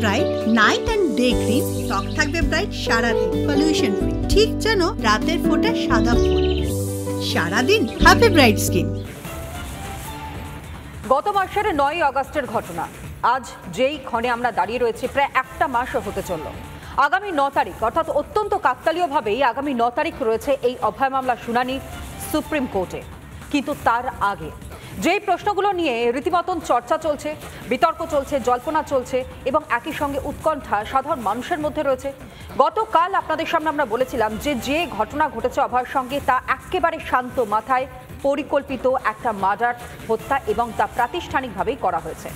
Bright night and day cream, ত্বক থাকবে bright সারাদিন, পলিউশন ফ্রি, ঠিক যেন রাতের ফোঁটা সাদা ফুল। সারাদিন হ্যাপি ব্রাইট স্কিন। গত মাসের 9 আগস্টের ঘটনা, আজ যেই ক্ষণে আমরা দাঁড়িয়ে রয়েছি প্রায় একটা মাসও হতে চলল। আগামী 9 তারিখ অর্থাৎ অত্যন্ত কাকতালীয়ভাবেই আগামী 9 তারিখ রয়েছে এই অভয় মামলার শুনানি সুপ্রিম কোর্টে। কিন্তু তার আগে যেই প্রশ্নগুলো নিয়ে রীতিমতন চর্চা চলছে, বিতর্ক চলছে, জল্পনা চলছে এবং একই সঙ্গে উৎকণ্ঠা সাধারণ মানুষের মধ্যে রয়েছে। গতকাল আপনাদের সামনে আমরা বলেছিলাম যে ঘটনা ঘটেছে অভয়ের সঙ্গে তা একেবারে শান্ত মাথায় পরিকল্পিত একটা মার্ডার, হত্যা এবং তা প্রাতিষ্ঠানিকভাবেই করা হয়েছে।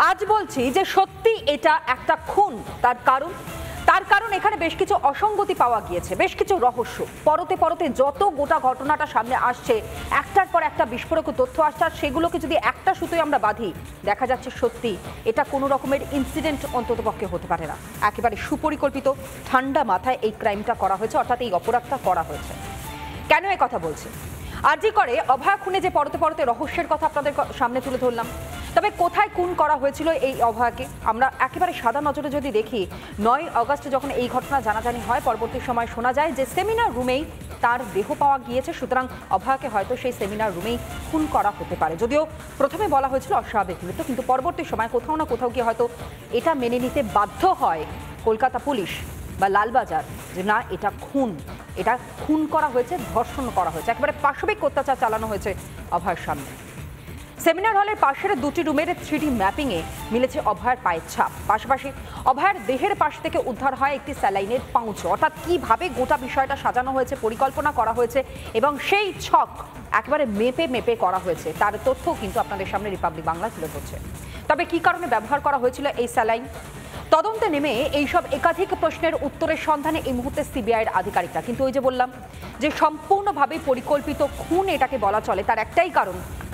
আজ বলছি যে সত্যি এটা একটা খুন। তার কারণ এখানে বেশ কিছু অসঙ্গতি পাওয়া গিয়েছে, বেশ কিছু রহস্য। পরতে পরতে যত গোটা ঘটনাটা সামনে আসছে, একটার পর একটা বিস্ফোরক তথ্য আসছে, আর সেগুলোকে যদি একটা সুতোয় আমরা বাঁধি, দেখা যাচ্ছে সত্যি এটা কোনো রকমের ইনসিডেন্ট অন্ততপক্ষে হতে পারে না। একেবারে সুপরিকল্পিত ঠান্ডা মাথায় এই ক্রাইমটা করা হয়েছে, অর্থাৎ এই অপরাধটা করা হয়েছে। কেন এ কথা বলছি? আরজি করে অভয়া খুনে যে পরতে পরতে রহস্যের কথা আপনাদের সামনে তুলে ধরলাম, তবে কোথায় খুন করা হয়েছিল এই অভয়াকে আমরা একেবারে সাদা নজরে যদি দেখি, 9 আগস্ট যখন এই ঘটনা জানাজানি হয়, পরবর্তী সময় শোনা যায় যে সেমিনার রুমেই তার দেহ পাওয়া গিয়েছে। সুতরাং অভয়াকে হয়তো সেই সেমিনার রুমেই খুন করা হতে পারে। যদিও প্রথমে বলা হয়েছিল অস্বাভাবিক মৃত্যু, কিন্তু পরবর্তী সময় কোথাও না কোথাও গিয়ে হয়তো এটা মেনে নিতে বাধ্য হয় কলকাতা পুলিশ বা লালবাজার যে না, এটা খুন করা হয়েছে, ধর্ষণ করা হয়েছে, একেবারে পাশবিক অত্যাচার চালানো হয়েছে অভয়ের সামনে। সেমিনার হলের পাশের 2টি রুমের 3D ম্যাপিংয়ে মিলেছে অভয়ের পায়ের ছাপ। পাশাপাশি অভয়ের দেহের পাশ থেকে উদ্ধার হয় একটি স্যালাইনের পাউচ। অর্থাৎ কিভাবে গোটা বিষয়টা সাজানো হয়েছে, পরিকল্পনা করা হয়েছে এবং সেই ছক একেবারে মেপে করা হয়েছে, তার তথ্য কিন্তু আপনাদের সামনে রিপাবলিক বাংলা তুলে ধরছে। তবে কি কারণে ব্যবহার করা হয়েছিল এই স্যালাইন, তদন্তে নেমে এইসব একাধিক প্রশ্নের উত্তরের সন্ধানে এই মুহূর্তে সিবিআইয়ের আধিকারিকরা। কিন্তু ওই যে বললাম যে সম্পূর্ণভাবে পরিকল্পিত খুন এটাকে বলা চলে, তার একটাই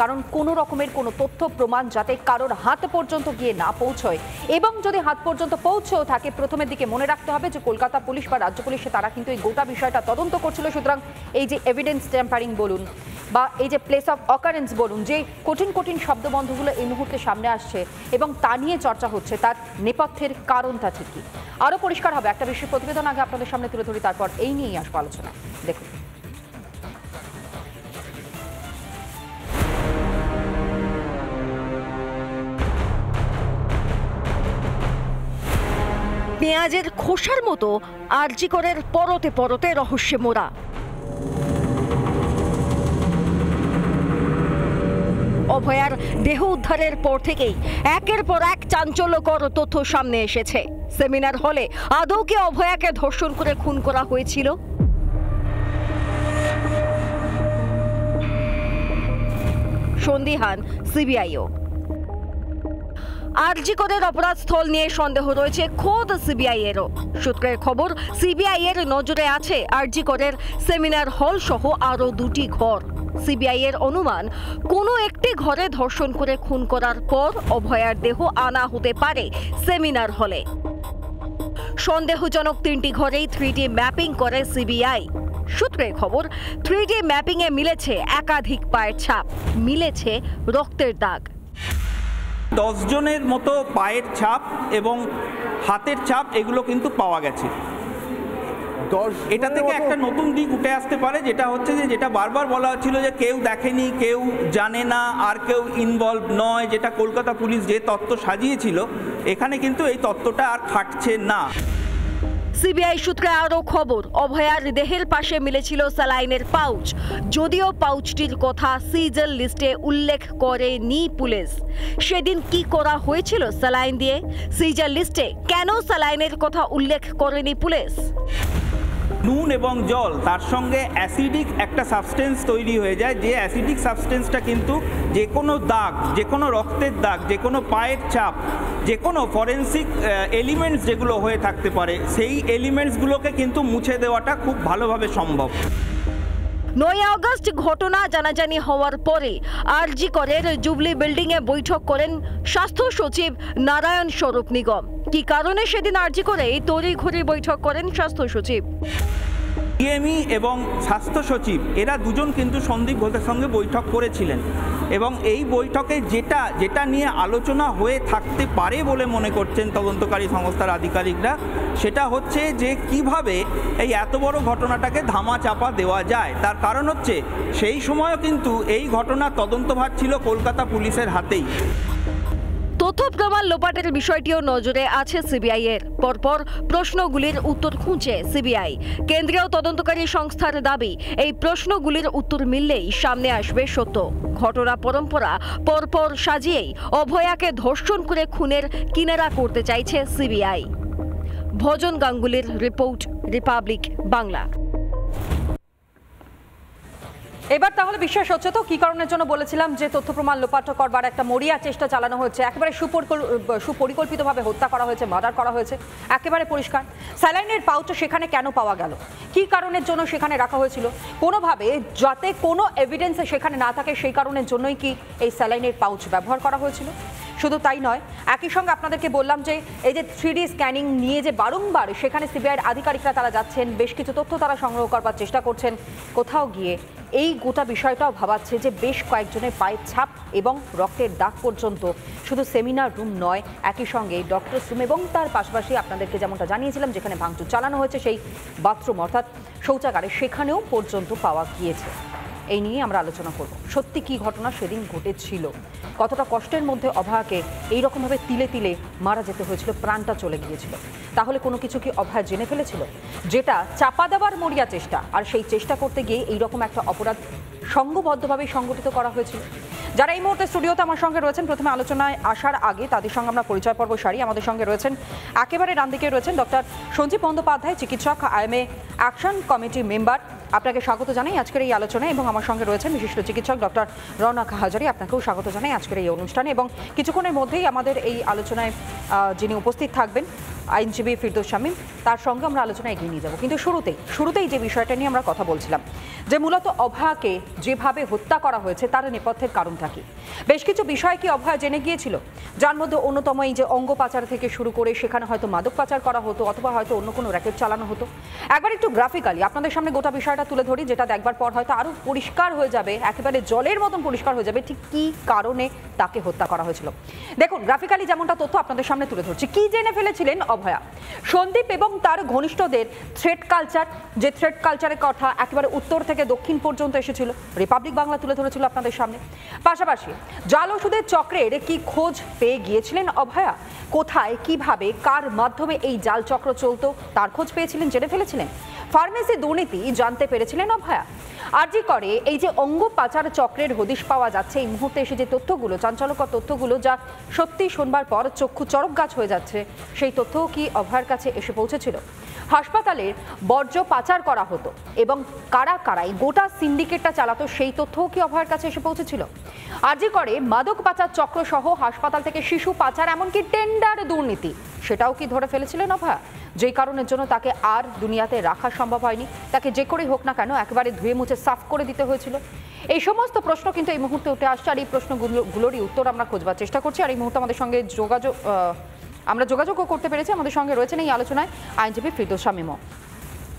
কারণ কোনো রকমের কোনো তথ্য প্রমাণ যাতে কারোর হাত পর্যন্ত গিয়ে না পৌঁছয়, এবং যদি হাত পর্যন্ত পৌঁছেও থাকে, প্রথমের দিকে মনে রাখতে হবে যে কলকাতা পুলিশ বা রাজ্য পুলিশে তারা কিন্তু এই গোটা বিষয়টা তদন্ত করছিল। সুতরাং এই যে এভিডেন্স ট্যাম্পারিং বলুন বা এই যে প্লেস অফ অকারেন্স বলুন, যে কঠিন শব্দবন্ধগুলো এই মুহূর্তে সামনে আসছে এবং তা নিয়ে চর্চা হচ্ছে, তার নেপথ্যের কারণটা ঠিক কি আরও পরিষ্কার হবে। একটা বিশেষ প্রতিবেদন আগে আপনাদের সামনে তুলে ধরি, তারপর এই নিয়েই আসবো আলোচনা। দেখুন, পেঁয়াজের খোসার মতো আরজি করের পরতে পরতে রহস্যে মোড়া। অভয়ার দেহ উদ্ধারের পর থেকেই একের পর এক চাঞ্চল্যকর তথ্য সামনে এসেছে। সেমিনার হলে আদৌ কি অভয়াকে ধর্ষণ করে খুন করা হয়েছিল? সন্দিহান সিবিআইও। আরজি করের অপরাধস্থল নিয়ে সন্দেহ রয়েছে খোদ সিবিআই এরও। সূত্রের খবর, সিবিআই এর নজরে আছে আরজি করের সেমিনার হল সহ আরো 2টি ঘর। সিবিআই এর অনুমান, কোনো একটি ঘরে ধর্ষণ করে খুন করার পর অভয়ার দেহ আনা হতে পারে সেমিনার হলে। সন্দেহজনক 3টি ঘরেই 3D ম্যাপিং করে সিবিআই। সূত্রের খবর, 3D ম্যাপিংয়ে মিলেছে একাধিক পায়ের ছাপ, মিলেছে রক্তের দাগ। 10 জনের মতো পায়ের ছাপ এবং হাতের ছাপ এগুলো কিন্তু পাওয়া গেছে। এটা থেকে একটা নতুন দিক উঠে আসতে পারে, যেটা হচ্ছে যে যেটা বারবার বলা হচ্ছিল যে কেউ দেখেনি, কেউ জানে না, আর কেউ ইনভলভ নয়, যেটা কলকাতা পুলিশ যে তত্ত্ব সাজিয়েছিল, এখানে কিন্তু এই তত্ত্বটা আর খাটছে না। সিবিআই সূত্রে আরও খবর, অভয়ার দেহের পাশে মিলেছিল স্যালাইনের পাউচ। যদিও পাউচটির কথা সিজার লিস্টে উল্লেখ করেনি পুলিশ। সেদিন কি করা হয়েছিল স্যালাইন দিয়ে? সিজার লিস্টে কেন স্যালাইনের কথা উল্লেখ করেনি পুলিশ? নুন এবং জল, তার সঙ্গে অ্যাসিডিক একটা সাবস্টেন্স তৈরি হয়ে যায়, যে অ্যাসিডিক সাবস্টেন্সটা কিন্তু যে কোনো দাগ, যে কোনো রক্তের দাগ, যে কোনো পায়ের ছাপ, যে কোনো ফরেন্সিক এলিমেন্টস যেগুলো হয়ে থাকতে পারে, সেই এলিমেন্টসগুলোকে কিন্তু মুছে দেওয়াটা খুব ভালোভাবে সম্ভব। 9 আগস্ট ঘটনা জানাজানি হওয়ার পরে আরজি করের জুবলি বিল্ডিংয়ে বৈঠক করেন স্বাস্থ্য সচিব নারায়ণ স্বরূপ নিগম। কি কারণে সেদিন আরজি করে তড়িঘড়ি বৈঠক করেন স্বাস্থ্য সচিব? ডিএমই এবং স্বাস্থ্য সচিব এরা দুজন কিন্তু সন্দীপ ঘোষের সঙ্গে বৈঠক করেছিলেন এবং এই বৈঠকে যেটা নিয়ে আলোচনা হয়ে থাকতে পারে বলে মনে করছেন তদন্তকারী সংস্থার আধিকারিকরা, সেটা হচ্ছে যে কিভাবে এই এত বড় ঘটনাটাকে ধামাচাপা দেওয়া যায়। তার কারণ হচ্ছে সেই সময়ও কিন্তু এই ঘটনার তদন্তভার ছিল কলকাতা পুলিশের হাতেই। তথ্য প্রমাণ লোপাটের বিষয়টিও নজরে আছে সিবিআই এর। পরপর প্রশ্নগুলির উত্তর খুঁজছে সিবিআই। কেন্দ্রীয় তদন্তকারী সংস্থার দাবি, এই প্রশ্নগুলির উত্তর মিললেই সামনে আসবে সত্য। ঘটনা পরম্পরা পরপর সাজিয়েই অভয়াকে ধর্ষণ করে খুনের কিনারা করতে চাইছে সিবিআই। ভজন গাঙ্গুলির রিপোর্ট, রিপাবলিক বাংলা। এবার তাহলে বিশ্বাস হচ্ছে তো কি কারণের জন্য বলেছিলাম যে তথ্য প্রমাণ লোপাট করবার একটা মরিয়া চেষ্টা চালানো হয়েছে, একেবারে সুপরিকল্পিতভাবে হত্যা করা হয়েছে, মার্ডার করা হয়েছে, একেবারে পরিষ্কার। স্যালাইনের পাউচ সেখানে কেন পাওয়া গেল, কি কারণের জন্য সেখানে রাখা হয়েছিল, কোনোভাবে যাতে কোনো এভিডেন্স সেখানে না থাকে সেই কারণের জন্যই কি এই স্যালাইনের পাউচ ব্যবহার করা হয়েছিল। শুধু তাই নয়, একই সঙ্গে আপনাদেরকে বললাম যে এই যে 3D স্ক্যানিং নিয়ে যে বারংবার সেখানে সিবিআইয়ের আধিকারিকরা তারা যাচ্ছেন, বেশ কিছু তথ্য তারা সংগ্রহ করবার চেষ্টা করছেন, কোথাও গিয়ে এই গোটা বিষয়টাও ভাবাচ্ছে যে বেশ কয়েকজনের পায়ের ছাপ এবং রক্তের দাগ পর্যন্ত শুধু সেমিনার রুম নয়, একই সঙ্গে ডক্টরস রুম এবং তার পাশাপাশি আপনাদেরকে যেমনটা জানিয়েছিলাম যেখানে ভাঙচুর চালানো হয়েছে সেই বাথরুম অর্থাৎ শৌচাগারে, সেখানেও পর্যন্ত পাওয়া গিয়েছে। এই নিয়ে আমরা আলোচনা করব। সত্যি কি ঘটনা সেদিন ঘটেছিল, কতটা কষ্টের মধ্যে অভয়াকে এইরকমভাবে তিলে তিলে মারা যেতে হয়েছিল, প্রাণটা চলে গিয়েছিল। তাহলে কোনো কিছু কি অভয়া জেনে ফেলেছিল যেটা চাপা দেওয়ার মরিয়া চেষ্টা, আর সেই চেষ্টা করতে গিয়ে এইরকম একটা অপরাধ সংঘবদ্ধভাবে সংগঠিত করা হয়েছিল। যারা এই মুহূর্তে স্টুডিওতে আমার সঙ্গে রয়েছেন, প্রথমে আলোচনায় আসার আগে তাদের সঙ্গে আমরা পরিচয় পর্ব সারি। আমাদের সঙ্গে রয়েছেন একেবারে ডান দিকে রয়েছেন ডক্টর সঞ্জীব বন্দ্যোপাধ্যায়, চিকিৎসক, আইএমএ অ্যাকশন কমিটি মেম্বার। আপনাকে স্বাগত জানাই আজকের এই আলোচনায়। এবং আমার সঙ্গে রয়েছেন বিশিষ্ট চিকিৎসক ডক্টর রওনক হাজারি, আপনাকেও স্বাগত জানাই আজকের এই অনুষ্ঠানে। এবং কিছুক্ষণের মধ্যেই আমাদের এই আলোচনায় যিনি উপস্থিত থাকবেন আইনজীবী ফিরদৌস শামীম, তার সঙ্গে আমরা আলোচনা এগিয়ে নিয়ে যাব। কিন্তু শুরুতেই যে বিষয়টা নিয়ে আমরা কথা বলছিলাম, যে মূলত অভয়াকে যেভাবে হত্যা করা হয়েছে তার নেপথ্যের কারণটা কি। বেশ কিছু বিষয় কি অভয়া জেনে গিয়েছিল, যার মধ্যে অন্যতম এই যে অঙ্গ পাচার থেকে শুরু করে সেখানে হয়তো মাদক পাচার করা হতো অথবা হয়তো অন্য কোনো র্যাকেট চালানো হতো। একবার একটু গ্রাফিক্যালি আপনাদের সামনে গোটা বিষয়টা তুলে ধরি, যেটা দেখবার পর হয়তো আরও পরিষ্কার হয়ে যাবে, একেবারে জলের মতন পরিষ্কার হয়ে যাবে ঠিক কী কারণে তাকে হত্যা করা হয়েছিল। দেখুন গ্রাফিক্যালি যেমনটা তথ্য আপনাদের সামনে তুলে ধরছি। কি জেনে ফেলেছিলেন অভয়া? সন্দীপ এবং তার ঘনিষ্ঠদের থ্রেট কালচার, যে থ্রেট কালচারের কথা একেবারে উত্তর থেকে দক্ষিণ পর্যন্ত এসেছিল, রিপাবলিক বাংলা তুলে ধরেছিল আপনাদের সামনে। পাশাপাশি জাল ওষুধের চক্রের কি খোঁজ পেয়ে গিয়েছিলেন অভয়া, কোথায় কিভাবে কার মাধ্যমে এই জাল চক্র চলতো তার খোঁজ পেয়েছিলেন, জেনে ফেলেছিলেন। ফার্মেসি দুর্নীতি জানতে পেরেছিলেন অভয়া। আরজি করে এই যে অঙ্গ পাচার চক্রের হদিশ পাওয়া যাচ্ছে এই মুহূর্তে এসে যে তথ্যগুলো, চাঞ্চল্যকর তথ্যগুলো, যা সত্যি শোনবার পর চক্ষু চরক গাছ হয়ে যাচ্ছে, সেই তথ্যও কি অভয়ার কাছে এসে পৌঁছেছিল? হাসপাতালের বর্জ্য পাচার করা হতো এবং কারা কারাই গোটা সিন্ডিকেটটা চালাতো সেই তথ্যও কি অভয়ার কাছে এসে পৌঁছেছিল? আরজি করে মাদক পাচার চক্র সহ হাসপাতাল থেকে শিশু পাচার, এমনকি টেন্ডার দুর্নীতি, সেটাও কি ধরে ফেলেছিলেন অভয়া, যেই কারণের জন্য তাকে আর দুনিয়াতে রাখা সম্ভব হয়নি, তাকে যে করেই হোক না কেন একেবারে ধুয়ে মুছে সাফ করে দিতে হয়েছিল? এই সমস্ত প্রশ্ন কিন্তু এই মুহূর্তে উঠে আসছে, আর এই প্রশ্নগুলোরই উত্তর আমরা খোঁজবার চেষ্টা করছি। আর এই মুহূর্তে আমাদের সঙ্গে যোগাযোগও করতে পেরেছি। আমাদের সঙ্গে রয়েছেন এই আলোচনায় আইনজীবী ফিরদৌস শামীম।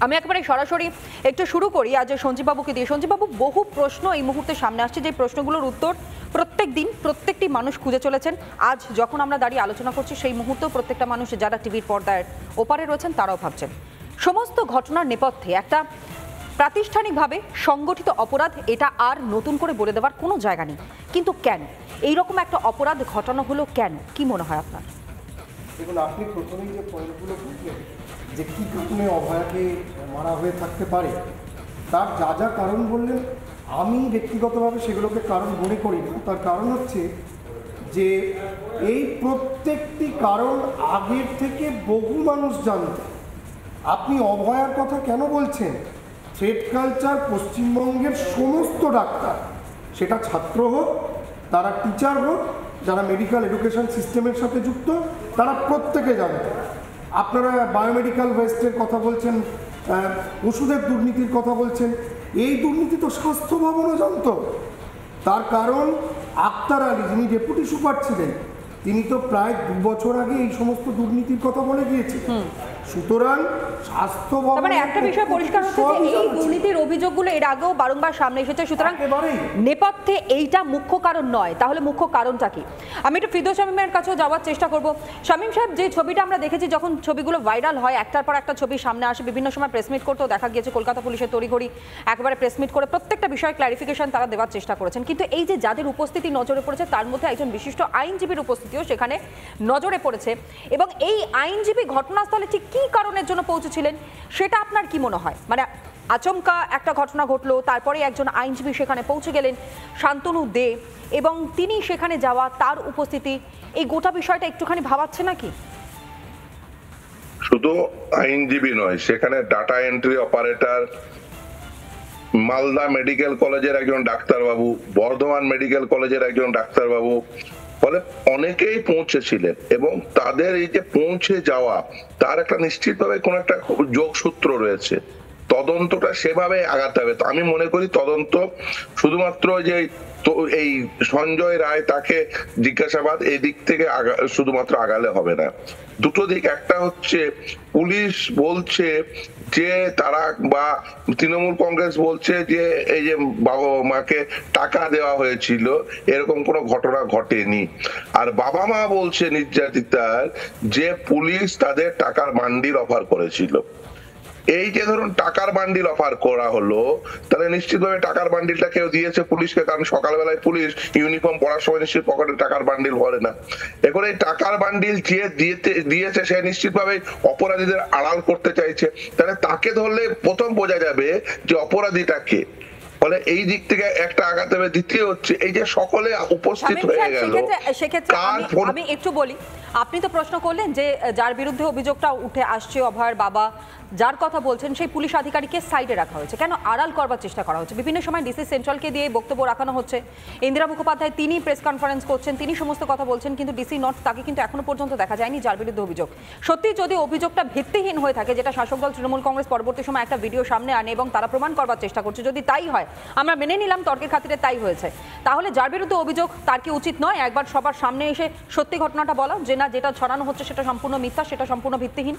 আমি একেবারে সরাসরি একটু শুরু করি আজ সঞ্জীববাবুকে দিয়ে। সঞ্জীববাবু, বহু প্রশ্ন এই মুহূর্তে সামনে আসছে, যে প্রশ্নগুলোর উত্তর প্রত্যেক দিন প্রত্যেকটি মানুষ খুঁজে চলেছেন। আজ যখন আমরা দাঁড়িয়ে আলোচনা করছি সেই মুহূর্তেও প্রত্যেকটা মানুষ যারা টিভির পর্দায় ওপারে রয়েছেন তারাও ভাবছেন সমস্ত ঘটনার নেপথ্যে একটা প্রাতিষ্ঠানিকভাবে সংগঠিত অপরাধ, এটা আর নতুন করে বলে দেওয়ার কোনো জায়গা নেই। কিন্তু কেন এইরকম একটা অপরাধ ঘটানো হলো, কেন, কি মনে হয় আপনার? দেখুন, আপনি প্রথমেই যে পয়েন্টগুলো বুঝলেন যে কী কারণে অভয়াকে মারা হয়ে থাকতে পারে, তার যা যা কারণ বললেন, আমি ব্যক্তিগতভাবে সেগুলোকে কারণ মনে করি না। তার কারণ হচ্ছে যে এই প্রত্যেকটি কারণ আগের থেকে বহু মানুষ জানত। আপনি অভয়ার কথা কেন বলছেন? থ্রেট কালচার পশ্চিমবঙ্গের সমস্ত ডাক্তার, সেটা ছাত্র হোক, তারা টিচার হোক, যারা মেডিকেল এডুকেশন সিস্টেমের সাথে যুক্ত, তারা প্রত্যেকে জানতেন। আপনারা বায়োমেডিক্যাল ওয়েস্টের কথা বলছেন, ওষুধের দুর্নীতির কথা বলছেন, এই দুর্নীতি তো স্বাস্থ্য ভবনও জানত। তার কারণ আক্তার আলী, যিনি ডেপুটি সুপার ছিলেন, তিনি তো প্রায় 2 বছর আগে এই সমস্ত দুর্নীতির কথা বলে গিয়েছিলেন। সুতরাং স্বাস্থ্য তার মানে একটা বিষয় পরিষ্কার হচ্ছে যে এই দুর্নীতির অভিযোগগুলো এর আগেও বারংবার সামনে এসেছে, সুতরাং নেপথ্যে এইটা মুখ্য কারণ নয়। তাহলে মুখ্য কারণটা কি? আমি একটু ফিরদৌস শামীমের কাছেও যাওয়ার চেষ্টা করব। শামীম সাহেব, যে ছবিটা আমরা দেখেছি, যখন ছবিগুলো ভাইরাল হয়, একটার পর একটা ছবি সামনে আসে, বিভিন্ন সময় প্রেসমিট করতেও দেখা গিয়েছে কলকাতা পুলিশের তড়িঘড়ি একেবারে প্রেসমিট করে প্রত্যেকটা বিষয়ে ক্ল্যারিফিকেশন তারা দেওয়ার চেষ্টা করেছেন। কিন্তু এই যে যাদের উপস্থিতি নজরে পড়েছে, তার মধ্যে একজন বিশিষ্ট আইনজীবীর উপস্থিতিও সেখানে নজরে পড়েছে, এবং এই আইনজীবী ঘটনাস্থলে ঠিক কী কারণের জন্য পৌঁছেছিলেন সেটা আপনার কি মনে হয়? মানে আচমকা একটা ঘটনা ঘটলো, তারপরে একজন আইনজীবী সেখানে পৌঁছে গেলেন, শান্তনু দে, এবং তিনি সেখানে যাওয়া, তার উপস্থিতি, এই গোটা বিষয়টা একটুখানি ভাবাচ্ছে নাকি? শুধু আইনজীবী নয়, সেখানে data entry operator, Malda medical কলেজের একজন ডাক্তারবাবু, বর্ধমান মেডিকেল কলেজের একজন ডাক্তারবাবু, ফলে অনেকেই পৌঁছেছিলেন, এবং তাদের এই যে পৌঁছে যাওয়া, তার একটা নিশ্চিতভাবে কোন একটা যোগসূত্র রয়েছে। তদন্তটা সেভাবে আগাতে হবে। আমি মনে করি তদন্ত শুধুমাত্র যে এই সঞ্জয় রায় তাকে জিজ্ঞাসাবাদ এই দিক থেকে শুধুমাত্র আগালে হবে না। দুটো দিক, একটা হচ্ছে পুলিশ বলছে যে তারা, বা তৃণমূল কংগ্রেস বলছে যে এই যে বাবা মাকে টাকা দেওয়া হয়েছিল, এরকম কোনো ঘটনা ঘটেনি। আর বাবা মা বলছে নির্যাতিতার যে পুলিশ তাদের টাকার বান্ডিল অফার করেছিল। এই যে ধরুন টাকার বান্ডিল অফার করা হলো, তাহলে নিশ্চিতভাবে টাকার বান্ডিলটা কেউ দিয়েছে পুলিশকে, কারণ সকালবেলায় পুলিশ ইউনিফর্ম পরার সময় নিশ্চিত পকেটে টাকার বান্ডিল ভরে না। এখন এই টাকার বান্ডিল যে দিয়েছে সে নিশ্চিতভাবে অপরাধীদের আড়াল করতে চাইছে, তাহলে তাকে ধরলে প্রথম বোঝা যাবে যে অপরাধীটা কে। ফলে এই দিক থেকে একটা আঘাত হবে। দ্বিতীয় হচ্ছে এই যে সকলে উপস্থিত হয়ে গেল, সেক্ষেত্রে আমি একটু বলি, আপনি তো প্রশ্ন করলেন যে যার বিরুদ্ধে অভিযোগটা উঠে আসছে, অভয়ের বাবা যার কথা বলছেন, সেই পুলিশ আধিকারিককে সাইডে রাখা হয়েছে কেন? আড়াল করবার চেষ্টা করা হচ্ছে। বিভিন্ন সময় ডিসি সেন্ট্রালকে দিয়ে বক্তব্য রাখানো হচ্ছে। ইন্দিরা মুখোপাধ্যায় তিনি প্রেস কনফারেন্স করছেন, তিনি সমস্ত কথা বলছেন, কিন্তু ডিসি নর্থ তাকে কিন্তু এখনো পর্যন্ত দেখা যায়নি যার বিরুদ্ধে অভিযোগ। সত্যি যদি অভিযোগটা ভিত্তিহীন হয়ে থাকে, যেটা শাসক দল তৃণমূল কংগ্রেস পরবর্তী সময় একটা ভিডিও সামনে আনে এবং তারা প্রমাণ করবার চেষ্টা করছে, যদি তাই হয়, আমরা মেনে নিলাম তর্কের খাতিরে তাই হয়েছে, তাহলে যার বিরুদ্ধে অভিযোগ তার কি উচিত নয় একবার সবার সামনে এসে সত্যি ঘটনাটা বলা, যে না যেটা ছড়ানো হচ্ছে সেটা সম্পূর্ণ মিথ্যা, সেটা সম্পূর্ণ ভিত্তিহীন?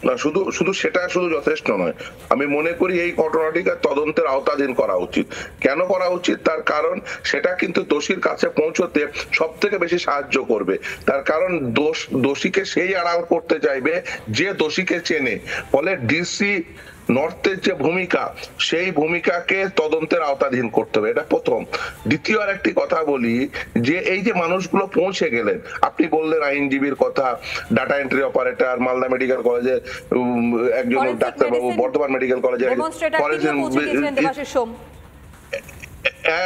না, শুধু সেটা যথেষ্ট নয়। আমি মনে করি এই ঘটনাটিকে তদন্তের আওতাধীন করা উচিত। কেন করা উচিত? তার কারণ সেটা কিন্তু দোষীর কাছে পৌঁছতে সব থেকে বেশি সাহায্য করবে। তার কারণ দোষীকে সেই আড়াল করতে চাইবে যে দোষীকে চেনে। ফলে ডিসি নর্থের যে ভূমিকা, সেই ভূমিকাকে তদন্তের আওতাধীন করতে হবে, এটা প্রথম। দ্বিতীয় আর একটি কথা বলি, যে এই যে মানুষগুলো পৌঁছে গেলেন, আপনি বললেন আইনজীবীর কথা, data entry operator, Malda medical কলেজের একজন ডাক্তারবাবু, বর্ধমান মেডিকেল কলেজের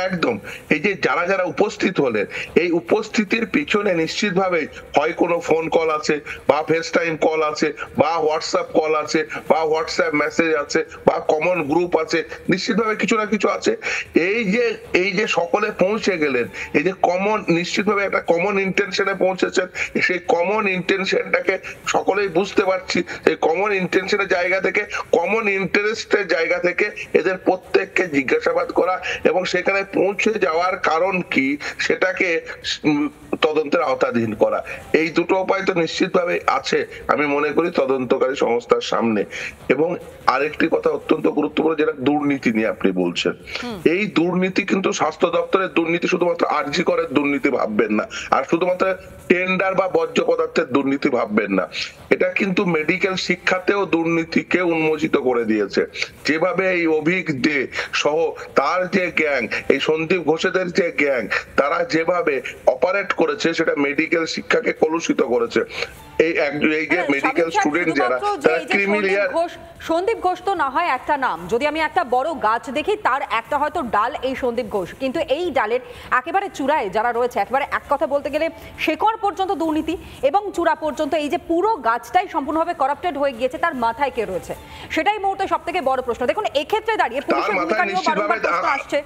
একদম, এই যে যারা যারা উপস্থিত হলেন, এই উপস্থিতির পিছনে নিশ্চিতভাবে হয় কোনো ফোন কল আছে, বা ফেস টাইম কল আছে, বা হোয়াটসঅ্যাপ কল আছে, বা হোয়াটসঅ্যাপ মেসেজ আছে, বা কমন গ্রুপ আছে, নিশ্চিতভাবে কিছু না কিছু আছে। এই যে সকলে পৌঁছে গেলেন, এই যে নিশ্চিতভাবে একটা কমন ইন্টেনশনে পৌঁছেছেন, সেই কমন ইন্টেনশনটাকে সকলেই বুঝতে পারছি। এই কমন ইন্টেনশনের জায়গা থেকে, কমন ইন্টারেস্টের জায়গা থেকে এদের প্রত্যেককে জিজ্ঞাসাবাদ করা এবং সেখানে পৌঁছে যাওয়ার কারণ কি সেটাকে তদন্তের আওতাধীন করা, এই দুটো উপায় তো নিশ্চিতভাবে আছে আমি মনে করি তদন্তকারী সংস্থার সামনে। এবং আরেকটি কথা অত্যন্ত গুরুত্বপূর্ণ, যেটা দুর্নীতি নিয়ে আপনি বলছেন, এই দুর্নীতি কিন্তু স্বাস্থ্য দপ্তরের দুর্নীতি শুধুমাত্র আরজি করের দুর্নীতি ভাববেন না, আর শুধুমাত্র টেন্ডার বা বর্জ্য পদার্থের দুর্নীতি ভাববেন না। এটা কিন্তু মেডিকেল শিক্ষাতেও দুর্নীতিকে উন্মোচিত করে দিয়েছে। যেভাবে এই অভিক দে সহ তার যে গ্যাং, এই সন্দীপ ঘোষেদের যে গ্যাং, তারা যেভাবে অপারেট করেছে সেটা মেডিকেল শিক্ষাকে কলুষিত করেছে। এই যে মেডিকেল স্টুডেন্ট যারা, তারা ক্রিমিলিয়ার। সন্দীপ ঘোষ তো না হয় একটা নাম, যদি আমি একটা বড় গাছ দেখি তার একটা হয়তো ডাল এই সন্দীপ ঘোষ, কিন্তু এই ডালের একেবারে চূড়ায় যারা রয়েছে, একেবারে এক কথা বলতে গেলে শেকড় পর্যন্ত দুর্নীতি এবং চূড়া পর্যন্ত, এই যে পুরো গাছটাই সম্পূর্ণভাবে করাপ্টেড হয়ে গিয়েছে, তার মাথায় কে রয়েছে সেটাই মুহূর্তে সব থেকে বড় প্রশ্ন। দেখুন, এক্ষেত্রে দাঁড়িয়ে পুলিশের ভূমিকা নিয়েও বারবার প্রশ্ন আসছে।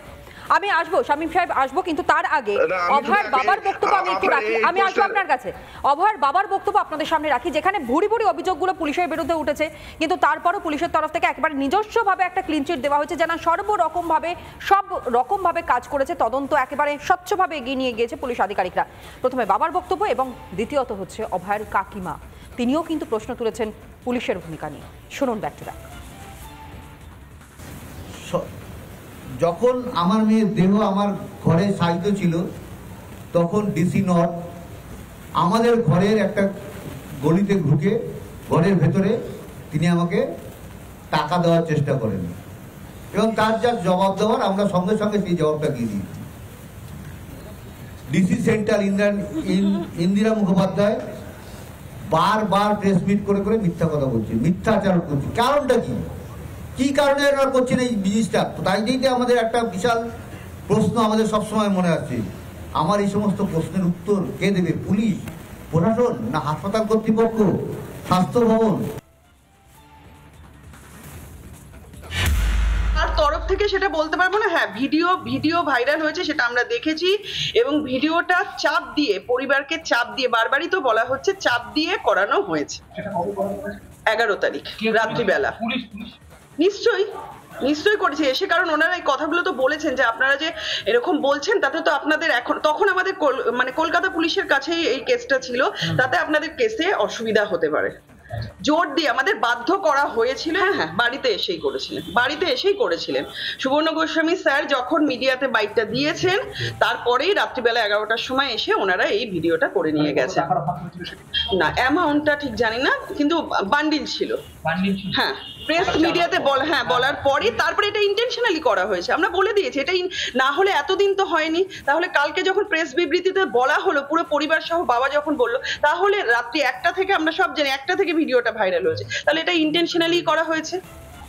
আমি আসবো, শামীম সাহেব আসবো, কিন্তু তার আগে অভয়ের বাবার বক্তব্য আমি একটু রাখি। আমি আসবো আপনার কাছে। অভয়ের বাবার বক্তব্য আপনাদের সামনে রাখি, যেখানে ভুরি ভুরি অভিযোগগুলো পুলিশের বিরুদ্ধে উঠেছে, কিন্তু তারপরও পুলিশের তরফ থেকে একেবারে নিজস্বভাবে একটা ক্লিন চিট দেওয়া হয়েছে, যেন সব রকমভাবে কাজ করেছে, তদন্ত একেবারে স্বচ্ছভাবে এগিয়ে নিয়ে গিয়েছে পুলিশ আধিকারিকরা। প্রথমে বাবার বক্তব্য এবং দ্বিতীয়ত হচ্ছে অভয়ের কাকিমা। তিনিও কিন্তু প্রশ্ন তুলেছেন পুলিশের ভূমিকা নিয়ে। শুনুন ব্যাক টু ব্যাক। যখন আমার মেয়ের দেহ আমার ঘরে সাহিত্য ছিল তখন ডিসি নর্থ আমাদের ঘরের একটা গলিতে ঢুকে ঘরের ভেতরে তিনি আমাকে টাকা দেওয়ার চেষ্টা করেন এবং তার যা জবাব দেওয়ার আমরা সঙ্গে সঙ্গে সেই জবাবটা দিয়ে দিই। ডিসি সেন্ট্রাল ইন্দিরা মুখোপাধ্যায় বারবার প্রেস মিট করে করে মিথ্যা কথা বলছে, মিথ্যাচার করছে। কারণটা কি, কি কারণে এরা করছেন এই জিনিসটা? তাই দিতে আমাদের একটা বিশাল প্রশ্ন আমাদের সবসময় মনে আছে। আমার এই সমস্ত প্রশ্নের উত্তর কে দেবে? পুলিশ, প্রশাসন, না হাসপাতাল কর্তৃপক্ষ, স্বাস্থ্য ভবন? তরফ থেকে সেটা বলতে পারবো না। হ্যাঁ, ভিডিও ভাইরাল হয়েছে, সেটা আমরা দেখেছি এবং ভিডিওটা চাপ দিয়ে, পরিবারকে চাপ দিয়ে, বারবারই তো বলা হচ্ছে চাপ দিয়ে করানো হয়েছে। 11 তারিখ রাত্রিবেলা। নিশ্চয়ই করেছে এসে, কারণ ওনারা এই কথাগুলো তো বলেছেন যে আপনারা যে এরকম বলছেন তাতে তো আপনাদের এখন, তখন আমাদের মানে কলকাতা পুলিশের কাছেই এই কেসটা ছিল, তাতে আপনাদের কেসে অসুবিধা হতে পারে। জোর দিয়ে আমাদের বাধ্য করা হয়েছিল। হ্যাঁ, বাড়িতে এসেই করেছিলেন সুবর্ণ গোস্বামী স্যার যখন মিডিয়াতে বাইটটা দিয়েছেন, তারপরেই রাত্রিবেলা 11টার সময় এসে ওনারা এই ভিডিওটা করে নিয়ে গেছে। না, অ্যামাউন্টটা ঠিক জানি না, কিন্তু বান্ডিল ছিল। হ্যাঁ, প্রেস মিডিয়াতে বলার পরে তারপরে এটা ইন্টেনশনালি করা হয়েছে। আমরা বলে দিয়েছি এটা না হলে এতদিন তো হয়নি। তাহলে কালকে যখন প্রেস বিবৃতিতে বলা হলো, পুরো পরিবার সহ বাবা যখন বললো, তাহলে রাত্রি 1টা থেকে, আমরা সব জানি 1টা থেকে ভিডিওটা ভাইরাল হয়েছে, তাহলে এটা ইন্টেনশনালি করা হয়েছে,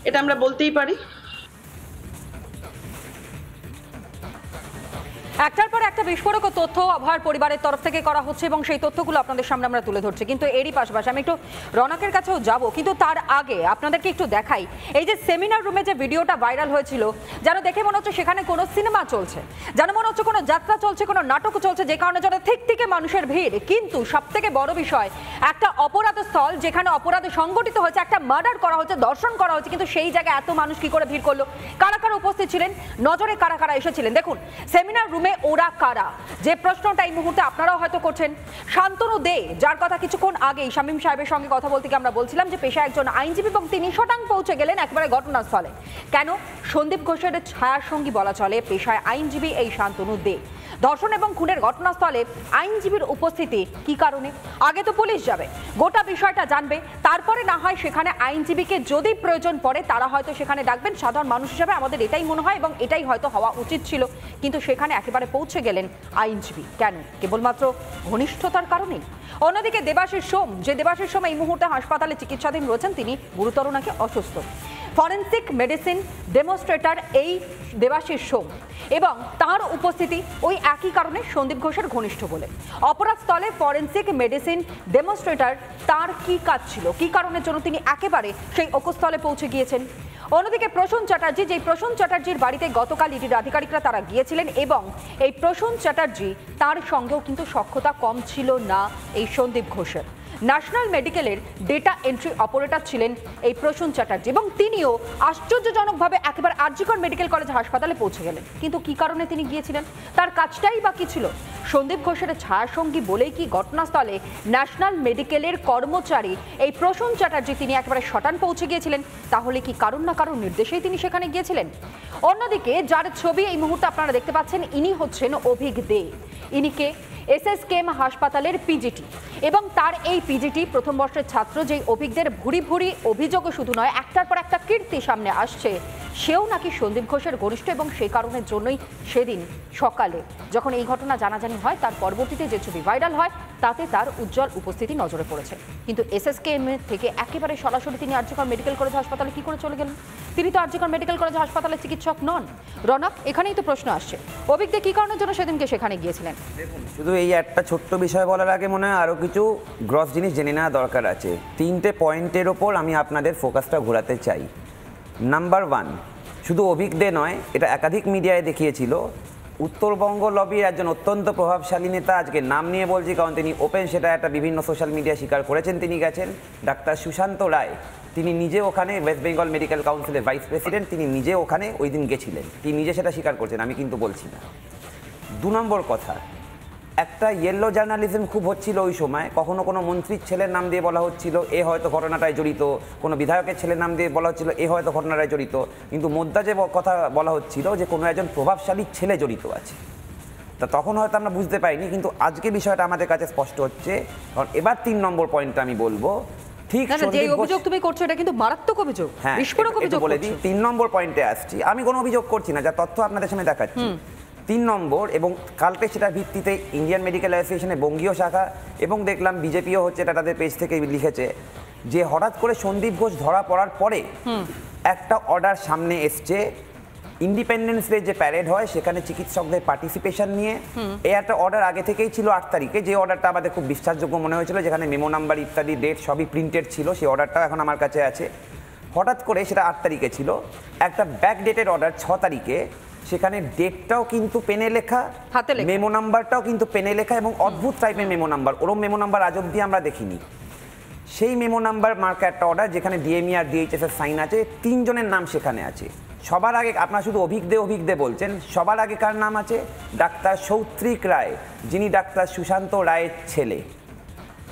এটা আমরা বলতেই পারি। একটার পর একটা বিস্ফোরক তথ্য অভয়ার পরিবারের তরফ থেকে করা হচ্ছে এবং সেই তথ্যগুলো আপনাদের সামনে আমরা তুলে ধরছি। কিন্তু এরই পাশাপাশি আমি একটু রনকের কাছেও যাব, কিন্তু তার আগে আপনাদেরকে একটু দেখাই এই যে সেমিনার রুমে যে ভিডিওটা ভাইরাল হয়েছিল, যেন দেখে মনে হচ্ছে সেখানে কোনো সিনেমা চলছে, যেন মনে হচ্ছে কোনো যাত্রা চলছে, কোনো নাটক চলছে, যে কারণে যেন ঠিক থেকে মানুষের ভিড়। কিন্তু সব থেকে বড় বিষয়, একটা অপরাধ স্থল যেখানে অপরাধ সংগঠিত হয়েছে, একটা মার্ডার করা হয়েছে, দর্শন করা হয়েছে, কিন্তু সেই জায়গায় এত মানুষ কি করে ভিড় করলো? কারা কারা উপস্থিত ছিলেন, নজরে কারা কারা এসেছিলেন? দেখুন সেমিনার রুমে ওরা কারা, যে প্রশ্নটা এই মুহূর্তে আপনারাও হয়তো করছেন। শান্তনু দে, যার কথা কিছুক্ষণ আগেই শামীম সাহেবের সঙ্গে কথা বলতে গিয়ে আমরা বলছিলাম যে পেশায় একজন আইনজীবী এবং তিনি শটাং পৌঁছে গেলেন একেবারে ঘটনাস্থলে। কেন? সন্দীপ ঘোষের ছায়ার সঙ্গী বলা চলে পেশায় আইনজীবী এই শান্তনু দে। ধর্ষণ এবং খুনের ঘটনাস্থলে আইনজীবীর উপস্থিতি কি কারণে? আগে তো পুলিশ যাবে, গোটা বিষয়টা জানবে, তারপরে না হয় সেখানে আইনজীবীকে যদি প্রয়োজন পড়ে তারা হয়তো সেখানে ডাকবেন। সাধারণ মানুষ হিসেবে আমাদের এটাই মনে হয় এবং এটাই হয়তো হওয়া উচিত ছিল, কিন্তু সেখানে একেবারে পৌঁছে গেলেন আইনজীবী। কেন? কেবলমাত্র ঘনিষ্ঠতার কারণেই? অন্যদিকে দেবাশিস সোম, যে দেবাশিস সোম এই মুহূর্তে হাসপাতালে চিকিৎসাধীন রয়েছেন, তিনি গুরুতর নাকি অসুস্থ। ফরেন্সিক মেডিসিন ডেমনস্ট্রেটর এই দেবাশিস সোম এবং তার উপস্থিতি ওই একই কারণে সন্দীপ ঘোষের ঘনিষ্ঠ বলে। অপরাধস্থলে ফরেন্সিক মেডিসিন ডেমনস্ট্রেটর তার কি কাজ ছিল, কি কারণের জন্য তিনি একেবারে সেই অকুস্থলে পৌঁছে গিয়েছেন? অন্যদিকে প্রসূন চ্যাটার্জি, যেই প্রসূন চ্যাটার্জির বাড়িতে গতকাল ইডির আধিকারিকরা তারা গিয়েছিলেন এবং এই প্রসূন চ্যাটার্জি তার সঙ্গেও কিন্তু সখ্যতা কম ছিল না এই সন্দীপ ঘোষের। ন্যাশনাল মেডিকেলের ডেটা এন্ট্রি অপারেটর ছিলেন এই প্রসূন চ্যাটার্জি এবং তিনিও আশ্চর্যজনকভাবে একেবারে আরজিকর মেডিকেল কলেজ হাসপাতালে পৌঁছে গেলেন। কিন্তু কি কারণে তিনি গিয়েছিলেন? তার কাজটাই বা কি ছিল? সন্দীপ ঘোষের ছায়াসঙ্গী বলেই কি ঘটনাস্থলে ন্যাশনাল মেডিকেলের কর্মচারী এই প্রসূন চ্যাটার্জি তিনি একেবারে শটান পৌঁছে গিয়েছিলেন? তাহলে কি কারণ না কারণ নির্দেশেই তিনি সেখানে গিয়েছিলেন? অন্যদিকে যার ছবি এই মুহূর্তে আপনারা দেখতে পাচ্ছেন, ইনি হচ্ছেন অভিক দে। ইনিকে এসএসকেএম হাসপাতালের পিজিটি এবং তার এই পিজিটি প্রথম বর্ষের ছাত্র। যেই অভিজ্ঞদের ভুরি ভুরি অভিযোগও শুধু নয়, একটার পর একটা কীর্তি সামনে আসছে, সেও নাকি সন্দীপ ঘোষের ঘনিষ্ঠ এবং সেই কারণের জন্যই সেদিন সকালে যখন এই ঘটনা জানাজানি হয়, তার পরবর্তীতে যে ছবি ভাইরাল হয় তাতে তার উজ্জ্বল উপস্থিতি নজরে পড়েছে। কিন্তু এসএসকেএম থেকে একেবারে সরাসরি তিনি আরজিকর মেডিকেল কলেজ হাসপাতালে কি করে চলে গেলেন? তিনি তো আরজিকর মেডিকেল কলেজ হাসপাতালের চিকিৎসক নন। রনক, এখানেই তো প্রশ্ন আসছে, অভিজ্ঞ কি কারণের জন্য সেদিনকে সেখানে গিয়েছিলেন? দেখুন, শুধু এই একটা ছোট্ট বিষয় বলার আগে মনে হয় আরও কিছু গ্রস জিনিস জেনে নেওয়া দরকার আছে। 3টে পয়েন্টের ওপর আমি আপনাদের ফোকাসটা ঘোরাতে চাই। নাম্বার 1, শুধু অভিক দে নয়, এটা একাধিক মিডিয়ায় দেখিয়েছিল, উত্তরবঙ্গ লবির একজন অত্যন্ত প্রভাবশালী নেতা, আজকে নাম নিয়ে বলছি কারণ তিনি ওপেন সেটা একটা বিভিন্ন সোশ্যাল মিডিয়া স্বীকার করেছেন, তিনি গেছেন। ডাক্তার সুশান্ত রায়, তিনি নিজে ওখানে ওয়েস্ট বেঙ্গল মেডিকেল কাউন্সিলের ভাইস প্রেসিডেন্ট, তিনি নিজে ওখানে ওই দিন গেছিলেন, তিনি নিজে সেটা স্বীকার করছেন, আমি কিন্তু বলছি না। 2 নম্বর কথা, একটা ইয়েলো জার্নালিজম খুব হচ্ছিল ওই সময়, কখনো কোনো মন্ত্রীর ছেলের নাম দিয়ে বলা হচ্ছিল এ হয়তো ঘটনাটায় জড়িত, কোনো বিধায়কের ছেলের নাম দিয়ে বলা হচ্ছিল এ হয়তো ঘটনাটায় জড়িত, কিন্তু মোদ্দা যে কথা বলা হচ্ছিল যে কোনো একজন প্রভাবশালী ছেলে জড়িত আছে। তা তখন হয়তো আমরা বুঝতে পারিনি, কিন্তু আজকে বিষয়টা আমাদের কাছে স্পষ্ট হচ্ছে। কারণ এবার 3 নম্বর পয়েন্টটা আমি বলবো, ঠিক যে অভিযোগ তুমি করছো এটা কিন্তু মারাত্মক অভিযোগ, বিস্ফোরক অভিযোগ বলে দিই। 3 নম্বর পয়েন্টে আসছি, আমি কোনো অভিযোগ করছি না, যা তথ্য আপনাদের সামনে দেখাচ্ছি। 3 নম্বর, এবং কালকে সেটার ভিত্তিতে ইন্ডিয়ান মেডিকেল অ্যাসোসিয়েশনের বঙ্গীয় শাখা এবং দেখলাম বিজেপিও হচ্ছে, এটা তাদের পেজ থেকে লিখেছে যে হঠাৎ করে সন্দীপ ঘোষ ধরা পড়ার পরে একটা অর্ডার সামনে এসছে, ইন্ডিপেন্ডেন্স ডে যে প্যারেড হয় সেখানে চিকিৎসকদের পার্টিসিপেশন নিয়ে। এই একটা অর্ডার আগে থেকেই ছিল 8 তারিখে, যে অর্ডারটা আমাদের খুব বিশ্বাসযোগ্য মনে হয়েছিল, যেখানে মেমো নাম্বার ইত্যাদি ডেট সবই প্রিন্টেড ছিল, সেই অর্ডারটাও এখন আমার কাছে আছে। হঠাৎ করে সেটা 8 তারিখে ছিল, একটা ব্যাক ডেটেড অর্ডার 6 তারিখে, সেখানে ডেটটাও কিন্তু পেনে লেখা, মেমো নাম্বারটাও কিন্তু পেনে লেখা, এবং অদ্ভুত টাইপের মেমো নাম্বার, ওরম মেমো নাম্বার আজ অব্দি আমরা দেখিনি। সেই মেমো নাম্বার মার্কা একটা অর্ডার, যেখানে ডিএমই আর ডিএইচএস এর সাইন আছে, 3 জনের নাম সেখানে আছে। সবার আগে আপনারা শুধু অভিক দে বলছেন, সবার আগে কার নাম আছে? ডাক্তার সৌত্রিক রায়, যিনি ডাক্তার সুশান্ত রায়ের ছেলে,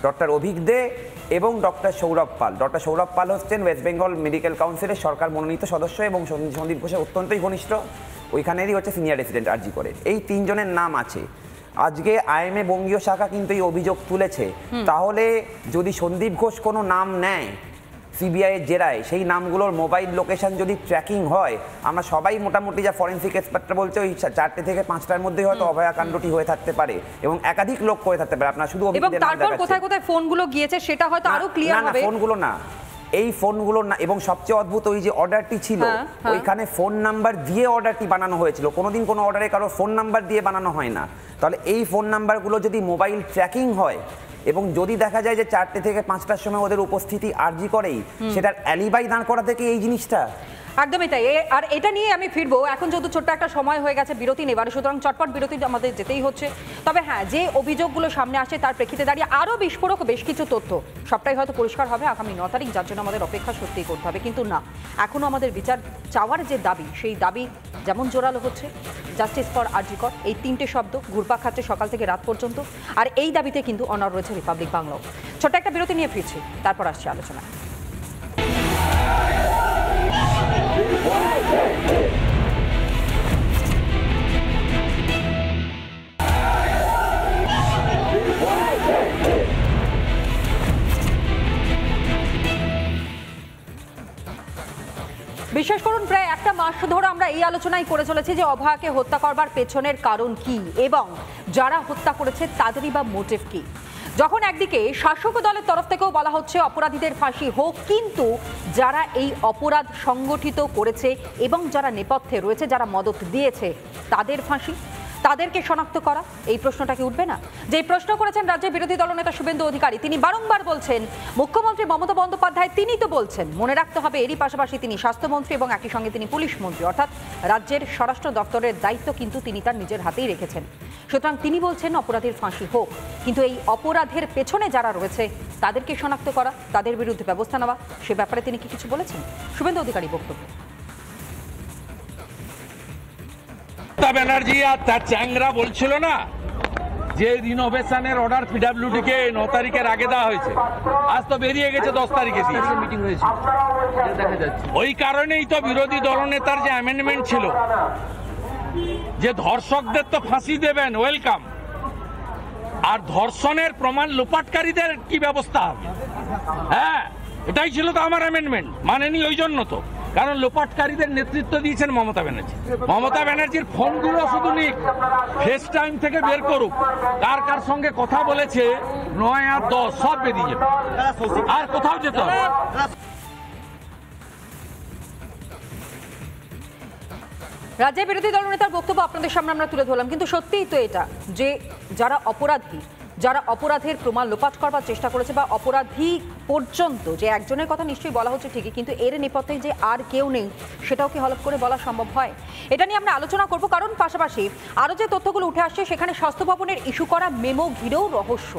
ডক্টর অভিক দে এবং ডক্টর সৌরভ পাল। ডক্টর সৌরভ পাল হচ্ছেন ওয়েস্ট বেঙ্গল মেডিকেল কাউন্সিলের সরকার মনোনীত সদস্য এবং সন্দীপ ঘোষের অত্যন্তই ঘনিষ্ঠ, ওইখানেরই হচ্ছে সিনিয়র রেসিডেন্ট আরজি করে। এই 3 জনের নাম আছে। আজকে আইএমএ বঙ্গীয় শাখা কিন্তু এই অভিযোগ তুলেছে, তাহলে যদি সন্দীপ ঘোষ কোনো নাম নেয় সিবিআই এর জেরায়, সেই নামগুলোর মোবাইল লোকেশন যদি ট্র্যাকিং হয়, আমরা সবাই মোটামুটি যা ফরেন্সিক এক্সপার্টরা বলছে ওই 4টে থেকে 5টার মধ্যেই হয়তো অভয়াকাণ্ডটি হয়ে থাকতে পারে, এবং একাধিক লোক করে থাকতে পারে। আপনারা শুধু এবং তারপর কোথায় কোথায় ফোনগুলো গিয়েছে সেটা হয়তো আরো ক্লিয়ার হবে। ফোনগুলো না, এই ফোনগুলো না, এবং সবচেয়ে অদ্ভুত ওই যে অর্ডারটি ছিল ওইখানে ফোন নাম্বার দিয়ে অর্ডারটি বানানো হয়েছিল, কোনোদিন কোনো অর্ডারে কারো ফোন নাম্বার দিয়ে বানানো হয় না। তাহলে এই ফোন নাম্বারগুলো যদি মোবাইল ট্র্যাকিং হয়, এবং যদি দেখা যায় যে 4টে থেকে 5টার সময় ওদের উপস্থিতি আরজি করেই, সেটার অ্যালিবাই দাঁড় করা থেকে এই জিনিসটা একদমই তাই। আর এটা নিয়ে আমি ফিরবো, এখন যেহেতু ছোট্ট একটা সময় হয়ে গেছে বিরতি নেবার, সুতরাং চটপট বিরতি আমাদের যেতেই হচ্ছে। তবে হ্যাঁ, যে অভিযোগগুলো সামনে আসে তার প্রেক্ষিতে দাঁড়িয়ে আরও বিস্ফোরক বেশ কিছু তথ্য, সবটাই হয়তো পরিষ্কার হবে আগামী 9 তারিখ, যার জন্য আমাদের অপেক্ষা সত্যিই করতে হবে। কিন্তু না, এখনও আমাদের বিচার চাওয়ার যে দাবি, সেই দাবি যেমন জোরালো হচ্ছে, জাস্টিস ফর আরজি কর, এই 3টে শব্দ ঘুরপাক খাচ্ছে সকাল থেকে রাত পর্যন্ত, আর এই দাবিতে কিন্তু অনড় রয়েছে রিপাবলিক বাংলাও। ছোট্ট একটা বিরতি নিয়ে ফিরছি, তারপর আসছে আলোচনা। বিশ্বাস করুন, প্রায় একটা মাস ধরে আমরা এই আলোচনাই করে চলেছি যে অভয়াকে হত্যা করবার পেছনের কারণ কি, এবং যারা হত্যা করেছে তাদেরই বা মোটিভ কি। যখন একদিকে শাসক দলের তরফ থেকেও বলা হচ্ছে অপরাধীদের ফাঁসি হোক, কিন্তু যারা এই অপরাধ সংগঠিত করেছে এবং যারা নেপথ্যে রয়েছে, যারা মদত দিয়েছে, তাদের ফাঁসি, তাদেরকে শনাক্ত করা, এই প্রশ্নটা কি উঠবে না? যে প্রশ্ন করেছেন রাজ্যের বিরোধী দলনেতা শুভেন্দু অধিকারী, তিনি বারংবার বলছেন, মুখ্যমন্ত্রী মমতা বন্দ্যোপাধ্যায় তিনি তো বলছেন, মনে রাখতে হবে এরই পাশাপাশি তিনি স্বাস্থ্যমন্ত্রী এবং একই সঙ্গে তিনি পুলিশ মন্ত্রী, অর্থাৎ রাজ্যের স্বরাষ্ট্র দপ্তরের দায়িত্ব কিন্তু তিনি তার নিজের হাতেই রেখেছেন। সুতরাং তিনি বলছেন অপরাধীর ফাঁসি হোক, কিন্তু এই অপরাধের পেছনে যারা রয়েছে তাদেরকে শনাক্ত করা, তাদের বিরুদ্ধে ব্যবস্থা নেওয়া, সে ব্যাপারে তিনি কি কিছু বলেছেন? শুভেন্দু অধিকারী বক্তব্য। মমতা ব্যানার্জি আর তার চ্যাংরা বলছিল না যে রিনোভেশনের অর্ডার পিডব্লিউডি কে 9 তারিখের আগে দেওয়া হয়েছে, আজ তো বেরিয়ে গেছে 10 তারিখে দিয়েছে, মিটিং হয়েছে। ওই কারণেই তো বিরোধী দলনেতার যে অ্যামেন্ডমেন্ট ছিল যে ধর্ষকদের তো ফাঁসি দেবেন, ওয়েলকাম, আর ধর্ষণের প্রমাণ লোপাটকারীদের কি ব্যবস্থা হবে? হ্যাঁ, এটাই ছিল তো আমার অ্যামেন্ডমেন্ট, মানেনি ওই জন্য তো, কারণ লোপাটকারীদের নেতৃত্ব দিয়েছেন মমতা ব্যানার্জি। মমতা ব্যানার্জির ফোনগুলো শুধু নিক, ফেস টাইম থেকে বের করুক, কার কার সঙ্গে কথা বলেছে, 9 আর 10 সব বেরিয়ে যাবে, আর কোথাও যেতে হবে। রাজ্যের বিরোধী দলনেতার বক্তব্য আপনাদের সামনে আমরা তুলে ধরলাম, কিন্তু সত্যিই তো এটা যে যারা অপরাধী, যারা অপরাধের প্রমাণ লোপাট করবার চেষ্টা করেছে, বা অপরাধী পর্যন্ত, যে একজনের কথা নিশ্চয়ই বলা হচ্ছে ঠিকই, কিন্তু এর নেপথ্যে যে আর কেউ নেই সেটাও কি হলফ করে বলা সম্ভব হয়? এটা নিয়ে আমরা আলোচনা করব, কারণ পাশাপাশি আরও যে তথ্যগুলো উঠে আসছে, সেখানে স্বাস্থ্য ভবনের ইস্যু করা মেমো ঘিরেও রহস্য।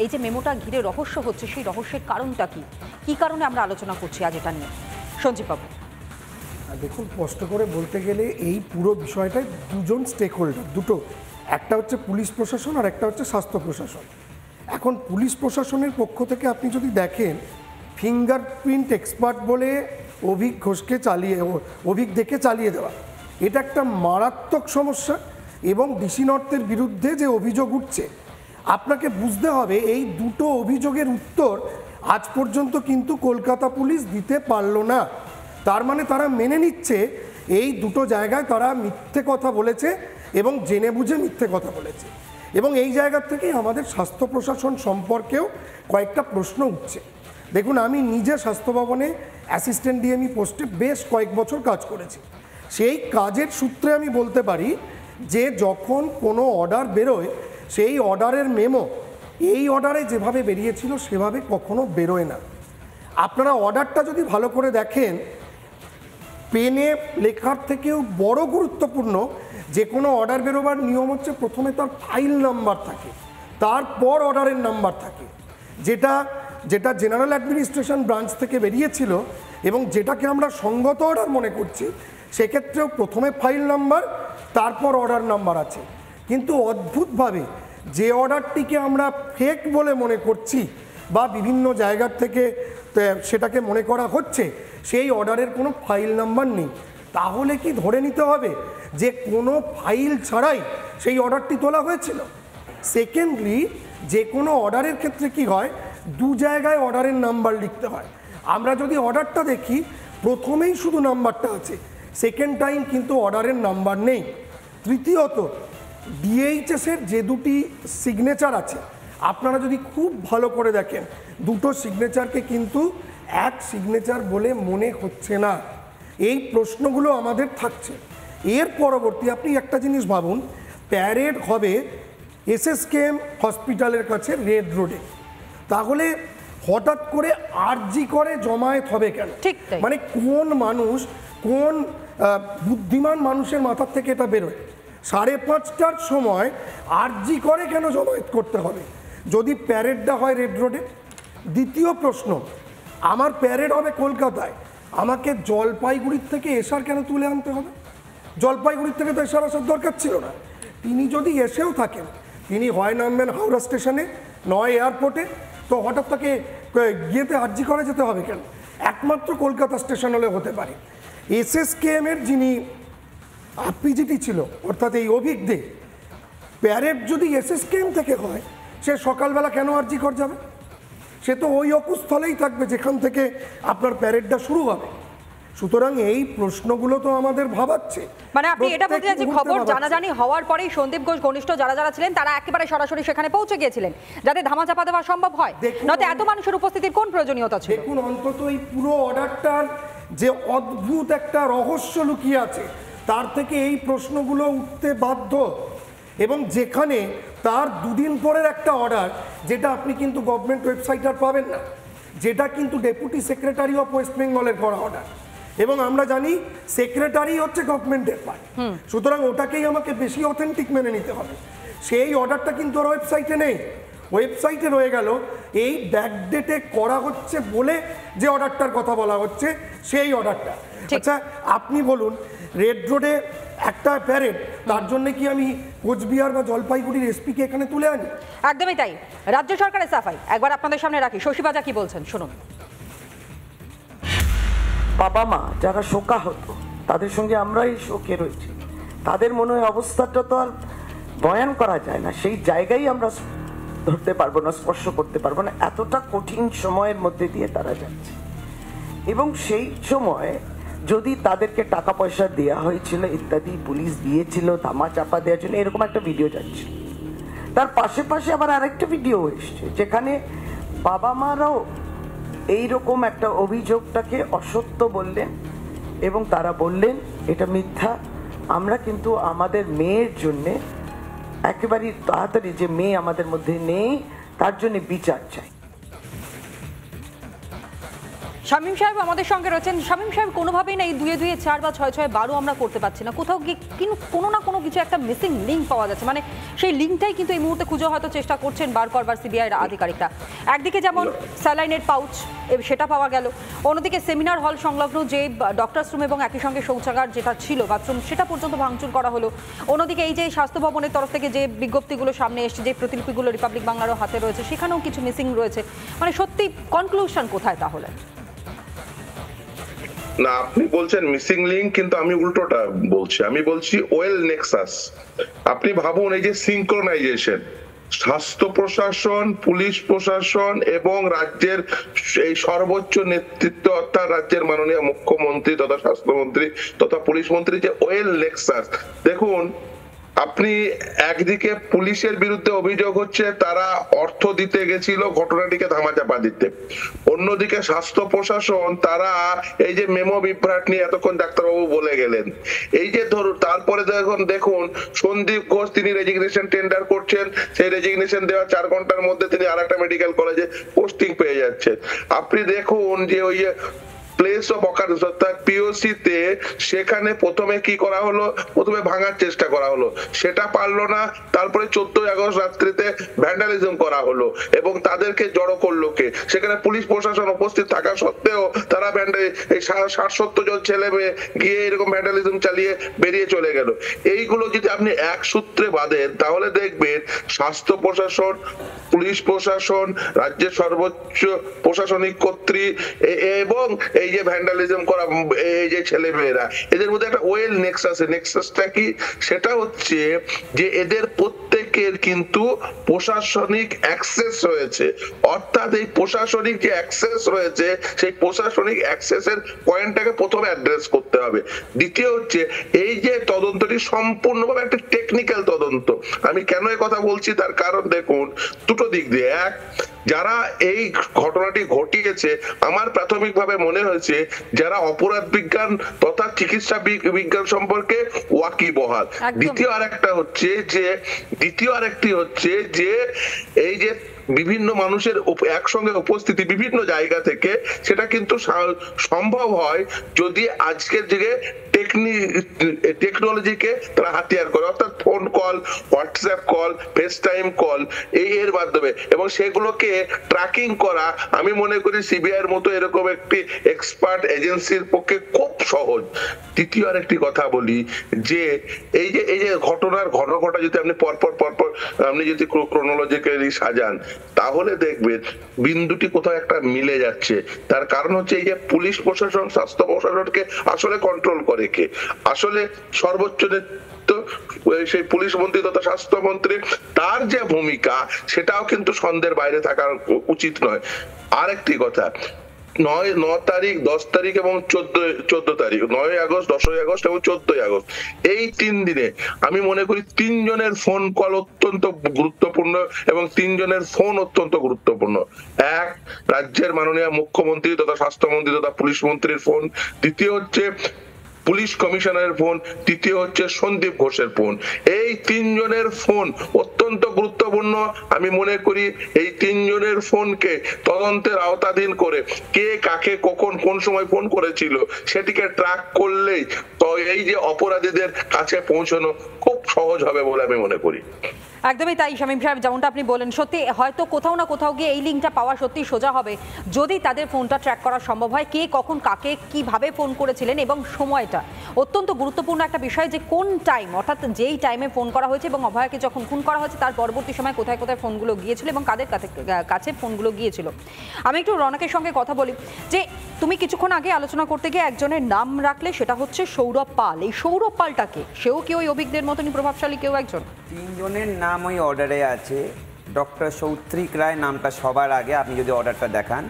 এই যে মেমোটা ঘিরে রহস্য হচ্ছে, সেই রহস্যের কারণটা কি, কি কারণে আমরা আলোচনা করছি আজ এটা নিয়ে? সঞ্জীব বাবু। দেখুন, স্পষ্ট করে বলতে গেলে এই পুরো বিষয়টায় দুজন স্টেক হোল্ডার, দুটো একটা হচ্ছে পুলিশ প্রশাসন আর একটা হচ্ছে স্বাস্থ্য প্রশাসন। এখন পুলিশ প্রশাসনের পক্ষ থেকে আপনি যদি দেখেন, ফিঙ্গারপ্রিন্ট এক্সপার্ট বলে অভিক ঘোষকে অভিক দেখে চালিয়ে দেওয়া, এটা একটা মারাত্মক সমস্যা। এবং ডিসি নর্থের বিরুদ্ধে যে অভিযোগ উঠছে, আপনাকে বুঝতে হবে এই দুটো অভিযোগের উত্তর আজ পর্যন্ত কিন্তু কলকাতা পুলিশ দিতে পারল না। তার মানে তারা মেনে নিচ্ছে এই দুটো জায়গায় তারা মিথ্যে কথা বলেছে এবং জেনে বুঝে মিথ্যে কথা বলেছে। এবং এই জায়গা থেকেই আমাদের স্বাস্থ্য প্রশাসন সম্পর্কেও কয়েকটা প্রশ্ন উঠছে। দেখুন, আমি নিজে স্বাস্থ্য ভবনে অ্যাসিস্ট্যান্ট ডিএমই পোস্টে বেশ কয়েক বছর কাজ করেছি। সেই কাজের সূত্রে আমি বলতে পারি যে যখন কোনো অর্ডার বেরোয়, সেই অর্ডারের মেমো এই অর্ডারে যেভাবে বেরিয়েছিল সেভাবে কখনো বেরোয় না। আপনারা অর্ডারটা যদি ভালো করে দেখেন, পেনে লেখার থেকেও বড় গুরুত্বপূর্ণ যে কোনো অর্ডার বেরোবার নিয়ম হচ্ছে প্রথমে তার ফাইল নাম্বার থাকে, তারপর অর্ডারের নাম্বার থাকে। যেটা জেনারেল অ্যাডমিনিস্ট্রেশন ব্রাঞ্চ থেকে বেরিয়েছিল এবং যেটাকে আমরা সঙ্গত অর্ডার মনে করছি, সেক্ষেত্রেও প্রথমে ফাইল নাম্বার তারপর অর্ডার নাম্বার আছে। কিন্তু অদ্ভুতভাবে যে অর্ডারটিকে আমরা ফেক বলে মনে করছি বা বিভিন্ন জায়গার থেকে সেটাকে মনে করা হচ্ছে, সেই অর্ডারের কোনো ফাইল নাম্বার নেই। তাহলে কি ধরে নিতে হবে যে কোনো ফাইল ছাড়াই সেই অর্ডারটি তোলা হয়েছিল? সেকেন্ডলি, যে কোনো অর্ডারের ক্ষেত্রে কি হয়, দু জায়গায় অর্ডারের নাম্বার লিখতে হয়। আমরা যদি অর্ডারটা দেখি, প্রথমেই শুধু নাম্বারটা আছে, সেকেন্ড টাইম কিন্তু অর্ডারের নাম্বার নেই। তৃতীয়ত, ডিএইচএসের যে দুটি সিগনেচার আছে, আপনারা যদি খুব ভালো করে দেখেন, দুটো সিগনেচারকে কিন্তু এক সিগনেচার বলে মনে হচ্ছে না। এই প্রশ্নগুলো আমাদের থাকছে। এর পরবর্তী আপনি একটা জিনিস ভাবুন, প্যারেড হবে এসএসকেএম হসপিটালের কাছে রেড রোডে, তাহলে হঠাৎ করে আরজি করে জমায়েত হবে কেন? মানে কোন মানুষ, কোন বুদ্ধিমান মানুষের মাথার থেকে এটা বেরোয়? 5:30টার সময় আরজি করে কেন জমায়েত করতে হবে যদি প্যারেডটা হয় রেড রোডে? দ্বিতীয় প্রশ্ন, আমার প্যারেড হবে কলকাতায়, আমাকে জলপাইগুড়ির থেকে এসআর কেন তুলে আনতে হবে? জলপাইগুড়ির থেকে তো এসআর আসার দরকার ছিল না। তিনি যদি এসেও থাকেন, তিনি হয় নামবেন হাওড়া স্টেশনে, নয় এয়ারপোর্টে, তো হঠাৎ তাকে গিয়েতে আরজি করে যেতে হবে কেন? একমাত্র কলকাতা স্টেশন হলে হতে পারে। এসএসকেএমের যিনি পিজিটি ছিল, অর্থাৎ এই অভিক দে, প্যারেড যদি এসএসকেএম থেকে হয়, সে সকালবেলা কেন আরজি কর যাবে? সে তো ওই অকুস্থলেই থাকবে যেখান থেকে আপনার প্যারেডটা শুরু হবে। সুতরাং এই প্রশ্নগুলো তো আমাদের ভাবাচ্ছে। মানে আপনি এটা বলতে চান যে খবর জানাজানি হওয়ার পরেই সন্দীপ ঘোষ ঘনিষ্ঠ যারা ছিলেন তারা একেবারে সরাসরি সেখানে পৌঁছে গিয়েছিলেন যাতে ধামাচাপা দেওয়া সম্ভব হয়, নয়তো এত মানুষের উপস্থিতির কোন প্রয়োজনীয়তা ছিল? দেখুন, অন্তত এই পুরো অর্ডারটার যে অদ্ভুত একটা রহস্য লুকিয়ে আছে, তার থেকে এই প্রশ্নগুলো উঠতে বাধ্য। এবং যেখানে তার দুদিন পরের একটা অর্ডার, যেটা আপনি কিন্তু গভর্নমেন্ট ওয়েবসাইটে আর পাবেন না, যেটা কিন্তু ডেপুটি সেক্রেটারি অফ ওয়েস্ট বেঙ্গলের করা অর্ডার, এবং আমরা জানি সেক্রেটারি হচ্ছে গভর্নমেন্টের পার্ট, সুতরাং ওটাকেই আমাকে বেশি অথেন্টিক মেনে নিতে হবে। সেই অর্ডারটা কিন্তু ওর ওয়েবসাইটে নেই, ওয়েবসাইটে রয়ে গেল এই ব্যাকডেটে করা হচ্ছে বলে যে অর্ডারটার কথা বলা হচ্ছে, সেই অর্ডারটা। আচ্ছা, আপনি বলুন, রেড রোডে একটা প্যারেড, তার জন্য কি আমি কোচবিহার বা জলপাইগুড়ির এসপিকে এখানে তুলে আনি? একদমই তাই। রাজ্য সরকারের সাফাই একবার আপনাদের সামনে রাখি, শশীবাজা কি বলছেন শুনুন। বাবা মা যারা শোকাহত, তাদের সঙ্গে আমরাই শোকে রয়েছি, তাদের মনে হয় অবস্থাটা তো আর বয়ান করা যায় না, সেই জায়গায় আমরা ধরতে পারবো না, স্পর্শ করতে পারবো না, এতটা কঠিন সময়ের মধ্যে দিয়ে তারা যাচ্ছে। এবং সেই সময় যদি তাদেরকে টাকা পয়সা দেওয়া হয়েছিল ইত্যাদি, পুলিশ দিয়েছিল ধামা চাপা দেওয়ার জন্য, এরকম একটা ভিডিও যাচ্ছে। তার পাশে পাশে আবার আরেকটা ভিডিও এসছে যেখানে বাবা মারাও এইরকম একটা অভিযোগটাকে অসত্য বললেন এবং তারা বললেন এটা মিথ্যা। আমরা কিন্তু আমাদের মেয়ের জন্যে একেবারেই তাড়াতাড়ি, যে মেয়ে আমাদের মধ্যে নেই, তার জন্য বিচার চাই। শামীম সাহেব আমাদের সঙ্গে রয়েছেন। শামীম সাহেব, কোনোভাবেই না এই 2 2 4 বা 6 6 12 আমরা করতে পারছি না, কোথাও গিয়ে কিন্তু কোনো না কোনো কিছু একটা মিসিং লিঙ্ক পাওয়া যাচ্ছে, মানে সেই লিঙ্কটাই কিন্তু এই মুহূর্তে খুঁজে হয়তো চেষ্টা করছেন বার করবার সিবিআই আধিকারিকরা। একদিকে যেমন স্যালাইনের পাউচ সেটা পাওয়া গেল, অন্যদিকে সেমিনার হল সংলগ্ন যে ডক্টরস রুম এবং একই সঙ্গে শৌচাগার যেটা ছিল বাথরুম সেটা পর্যন্ত ভাঙচুর করা হলো। অন্যদিকে এই যে স্বাস্থ্য ভবনের তরফ থেকে যে বিজ্ঞপ্তিগুলো সামনে এসছে, যে প্রতিলিপিগুলো রিপাবলিক বাংলারও হাতে রয়েছে, সেখানেও কিছু মিসিং রয়েছে। মানে সত্যি কনক্লুশন কোথায় তাহলে? না, আপনি বলছেন মিসিং লিঙ্ক, কিন্তু আমি উল্টোটা বলছি। আমি বলছি ওয়েল নেক্সাস। আপনি ভাবুন, এই যে সিনক্রোনাইজেশন, স্বাস্থ্য প্রশাসন, পুলিশ প্রশাসন এবং রাজ্যের এই সর্বোচ্চ নেতৃত্ব অর্থাৎ রাজ্যের মাননীয় মুখ্যমন্ত্রী তথা স্বাস্থ্যমন্ত্রী তথা পুলিশ মন্ত্রী, যে ওয়েল নেক্সাস। দেখুন, আপনি একদিকে পুলিশের বিরুদ্ধে অভিযোগ হচ্ছে তারা অর্থ দিতে গেছিল ঘটনাটিকে ধামাচাপা দিতে, অন্যদিকে স্বাস্থ্য প্রশাসন তারা এই যে মেমো বিভ্রাট নিয়ে এতক্ষণ ডাক্তারবাবু বলে গেলেন, এই যে ধরুন তারপরে দেখুন সন্দীপ ঘোষ তিনি রেজিগনেশন টেন্ডার করছেন, সেই রেজিগনেশন দেওয়া 4 ঘন্টার মধ্যে তিনি আরেকটা মেডিকেল কলেজে পোস্টিং পেয়ে যাচ্ছেন। আপনি দেখুন যে ওই প্লেস অফ অকারেন্স অর্থাৎ পিওসি তে সেখানে প্রথমে কি করা হলো, প্রথমে ভাঙার চেষ্টা করা হলো, সেটা পারলো না, তারপরে 14 আগস্ট রাত্রিতে ভ্যান্ডালিজম করা হলো এবং তাদেরকে জড়ো করলো কে? সেখানে পুলিশ প্রশাসন উপস্থিত থাকা সত্ত্বেও তারা এই 60-70 জন ছেলে মেয়ে গিয়ে এরকম ভ্যান্ডালিজম চালিয়ে বেরিয়ে চলে গেল। এইগুলো যদি আপনি এক সূত্রে বাঁধেন তাহলে দেখবেন স্বাস্থ্য প্রশাসন, পুলিশ প্রশাসন, রাজ্যের সর্বোচ্চ প্রশাসনিক কর্তৃ এবং এই যে ভ্যান্ডালিজম করা এই যে ছেলে মেয়েরা, এদের মধ্যে একটা ওয়েল নেক্সাস। নেক্সাসটা কি? সেটা হচ্ছে যে এদের প্রত্যেকের কিন্তু প্রশাসনিক অ্যাক্সেস রয়েছে, অর্থাৎ এই প্রশাসনিক যে অ্যাক্সেস রয়েছে সেই প্রশাসনিক অ্যাক্সেসের পয়েন্টটাকে প্রথমে অ্যাড্রেস করতে হবে। দ্বিতীয় হচ্ছে এই যে তদন্তটি সম্পূর্ণভাবে একটা টেকনিক্যাল তদন্ত। আমি কেন এই কথা বলছি তার কারণ দেখুন, দুটো দিক দিয়ে। এক, যারা এই ঘটনাটি ঘটিয়েছে আমার প্রাথমিকভাবে মনে হয়েছে যারা অপরাধ বিজ্ঞান তথা চিকিৎসা বিজ্ঞান সম্পর্কে ওয়াকিবহাল। দ্বিতীয় আরেকটি হচ্ছে যে এই যে বিভিন্ন মানুষের একসঙ্গে উপস্থিতি বিভিন্ন জায়গা থেকে, সেটা কিন্তু সম্ভব হয় যদি আজকের যুগে টেকনোলজিকে তারা হাতিয়ার করে, অর্থাৎ phone call, WhatsApp call, face time call এর মাধ্যমে, এবং সেগুলোকে ট্র্যাকিং করা আমি মনে করি সিবিআই এর মতো এরকম একটি এক্সপার্ট এজেন্সির পক্ষে খুব সহজ। তৃতীয় আরেকটি কথা বলি যে এই যে ঘটনার ঘটনা যদি আপনি পরপর আপনি যদি ক্রোনোলজিক্যালি সাজান তাহলে দেখবেন বিন্দুটি কোথাও একটা মিলে যাচ্ছে। তার কারণ হচ্ছে এই যে পুলিশ প্রশাসন, স্বাস্থ্য প্রশাসনকে আসলে কন্ট্রোল করে কে? আসলে সর্বোচ্চ সেই পুলিশ মন্ত্রী তথা স্বাস্থ্যমন্ত্রী, তার যে ভূমিকা সেটাও কিন্তু সন্দেহের বাইরে থাকা উচিত নয়। আরেকটি কথা, 9 তারিখ, 10 তারিখ এবং 14 তারিখ, 9 আগস্ট, 10 আগস্ট এবং 14 আগস্ট, এই 3 দিনে আমি মনে করি 3 জনের ফোন কল অত্যন্ত গুরুত্বপূর্ণ এবং 3 জনের ফোন অত্যন্ত গুরুত্বপূর্ণ। এক, রাজ্যের মাননীয় মুখ্যমন্ত্রী তথা স্বাস্থ্যমন্ত্রী তথা পুলিশ মন্ত্রীর ফোন। দ্বিতীয় হচ্ছে পুলিশ কমিশনারের ফোন। তৃতীয় হচ্ছে সন্দীপ ঘোষের ফোন। এই 3 জনের ফোন অত্যন্ত গুরুত্বপূর্ণ। আমি মনে করি এই 3 জনের ফোনকে তদন্তের আওতাধীন করে কে কাকে কখন কোন সময় ফোন করেছিল সেটিকে ট্র্যাক করলেই তো এই যে অপরাধীদের কাছে পৌঁছানো খুব সহজ হবে বলে আমি মনে করি। একদমই তাই শামীম সাহেব, যেমনটা আপনি বলেন, সত্যি হয়তো কোথাও না কোথাও গিয়ে এই লিঙ্কটা পাওয়া সত্যি সোজা হবে যদি তাদের ফোনটা ট্র্যাক করা সম্ভব হয়, কে কখন কাকে কিভাবে ফোন করেছিলেন এবং সময়টা অত্যন্ত গুরুত্বপূর্ণ একটা বিষয়, যে কোন টাইম, অর্থাৎ যেই টাইমে ফোন করা হয়েছে এবং অভয়াকে যখন খুন করা হয়েছে তার পরবর্তী সময় কোথায় কোথায় ফোনগুলো গিয়েছিল এবং কাদের কাছে ফোনগুলো গিয়েছিল। আমি একটু রনকের সঙ্গে কথা বলি যে তুমি কিছুক্ষণ আগে আলোচনা করতে গিয়ে একজনের নাম রাখলে, সেটা হচ্ছে সৌরভ পাল। এই সৌরভ পালটাকে, সেও কি ওই অভিজ্ঞদের মতনই প্রভাবশালী কেউ একজন? 3 জনের নাম ওই অর্ডারে আছে। ডক্টর সৌত্রিক রায় নামটা সবার আগে, আপনি যদি অর্ডারটা দেখান।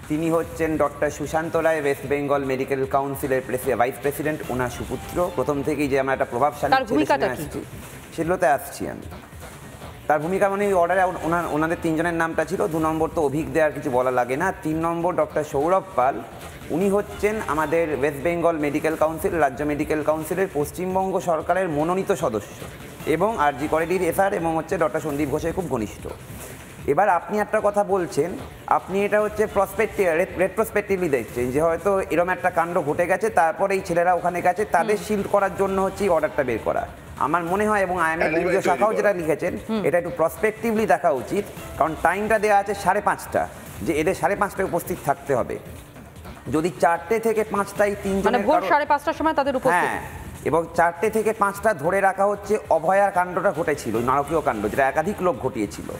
তিনি হচ্ছেন ডক্টর সুশান্ত রায়, ওয়েস্ট বেঙ্গল মেডিকেল কাউন্সিলের ভাইস প্রেসিডেন্ট, ওনার সুপুত্র। প্রথম থেকেই যে আমরা একটা প্রভাবশালী আসছি সেগুলোতে আসছি আমি। তার ভূমিকা মানে ওই অর্ডারে ওনাদের 3 জনের নামটা ছিল। 2 নম্বর তো অভিজ্ঞ আর কিছু বলা লাগে না। 3 নম্বর ডক্টর সৌরভ পাল, উনি হচ্ছেন আমাদের ওয়েস্ট বেঙ্গল মেডিকেল কাউন্সিল, রাজ্য মেডিকেল কাউন্সিলের পশ্চিমবঙ্গ সরকারের মনোনীত সদস্য এবং আরজি করেডির এসআর এবং হচ্ছে ডক্টর সন্দীপ ঘোষের খুব ঘনিষ্ঠ। এবার আপনি একটা কথা বলছেন, আপনি এটা হচ্ছে রেট্রোস্পেক্টিভলি দেখছেন যে হয়তো এরকম একটা কাণ্ড ঘটে গেছে, তারপরে এই ছেলেরা ওখানে গেছে, তাদের শিল্ড করার জন্য হচ্ছে এই অর্ডারটা বের করা। আমার মনে হয়, এবং আইএমএ কেন্দ্রীয় শাখাও যেটা লিখেছেন, এটা একটু প্রসপেক্টিভলি দেখা উচিত, কারণ টাইমটা দেওয়া আছে 5:30টা, যে এদের 5:30টায় উপস্থিত থাকতে হবে। যদি 4টে থেকে 5টায় 3 মানে ভোর 5:30টার সময় তাদের উপস্থিত, হ্যাঁ, এবং 4টে থেকে 5টা ধরে রাখা হচ্ছে অভয়ার কাণ্ডটা ঘটেছিল, নারকীয় কাণ্ড যেটা একাধিক লোক ঘটিয়েছিল।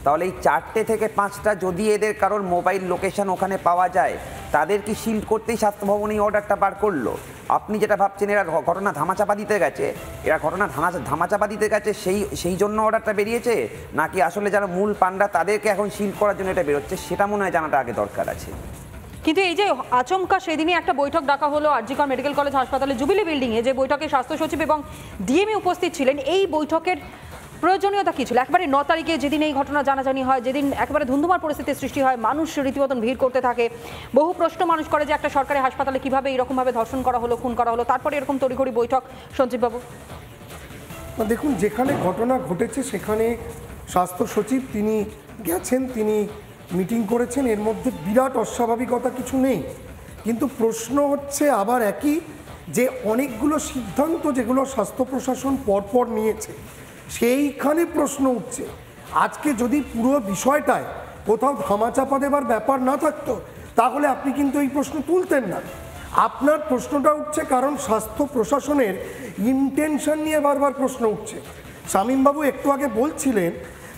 তাহলে এই 4টে থেকে 5টা যদি এদের কারোর মোবাইল লোকেশন ওখানে পাওয়া যায়, তাদের কি শিল্ড করতেই স্বাস্থ্য ভবন এই অর্ডারটা বার করলো? আপনি যেটা ভাবছেন এরা ঘটনা ধামাচাপা দিতে গেছে, এরা ঘটনা ধামাচাপা দিতে গেছে সেই জন্য অর্ডারটা বেরিয়েছে, নাকি আসলে যারা মূল পান্ডা তাদেরকে এখন শিল্ড করার জন্য এটা বেরোচ্ছে, সেটা মনে হয় জানাটা আগে দরকার আছে। কিন্তু এই যে আচমকা সেদিনই একটা বৈঠক ডাকা হলো আরজিকর মেডিকেল কলেজ হাসপাতালে জুবিলি বিল্ডিংয়ে, যে বৈঠকে স্বাস্থ্য সচিব এবং ডিএমই উপস্থিত ছিলেন, এই বৈঠকের প্রয়োজনীয়তা কী ছিল? একেবারে 9 তারিখে যেদিন এই ঘটনা জানাজানি হয়, যেদিন একেবারে ধুন্ধুমার পরিস্থিতির সৃষ্টি হয়, মানুষ রীতিমতন ভিড় করতে থাকে, বহু প্রশ্ন মানুষ করে যে একটা সরকারি হাসপাতালে কীভাবে এরকমভাবে ধর্ষণ করা হলো, খুন করা হলো, তারপরে এরকম তড়িঘড়ি বৈঠক। সঞ্জীববাবু, দেখুন, যেখানে ঘটনা ঘটেছে সেখানে স্বাস্থ্য সচিব তিনি গেছেন, তিনি মিটিং করেছেন, এর মধ্যে বিরাট অস্বাভাবিকতা কিছু নেই। কিন্তু প্রশ্ন হচ্ছে আবার একই, যে অনেকগুলো সিদ্ধান্ত যেগুলো স্বাস্থ্য প্রশাসন পরপর নিয়েছে, সেইখানে প্রশ্ন উঠছে। আজকে যদি পুরো বিষয়টায় কোথাও ধামাচাপা দেবার ব্যাপার না থাকতো, তাহলে আপনি কিন্তু এই প্রশ্ন তুলতেন না। আপনার প্রশ্নটা উঠছে কারণ স্বাস্থ্য প্রশাসনের ইন্টেনশন নিয়ে বারবার প্রশ্ন উঠছে। শামীমবাবু একটু আগে বলছিলেন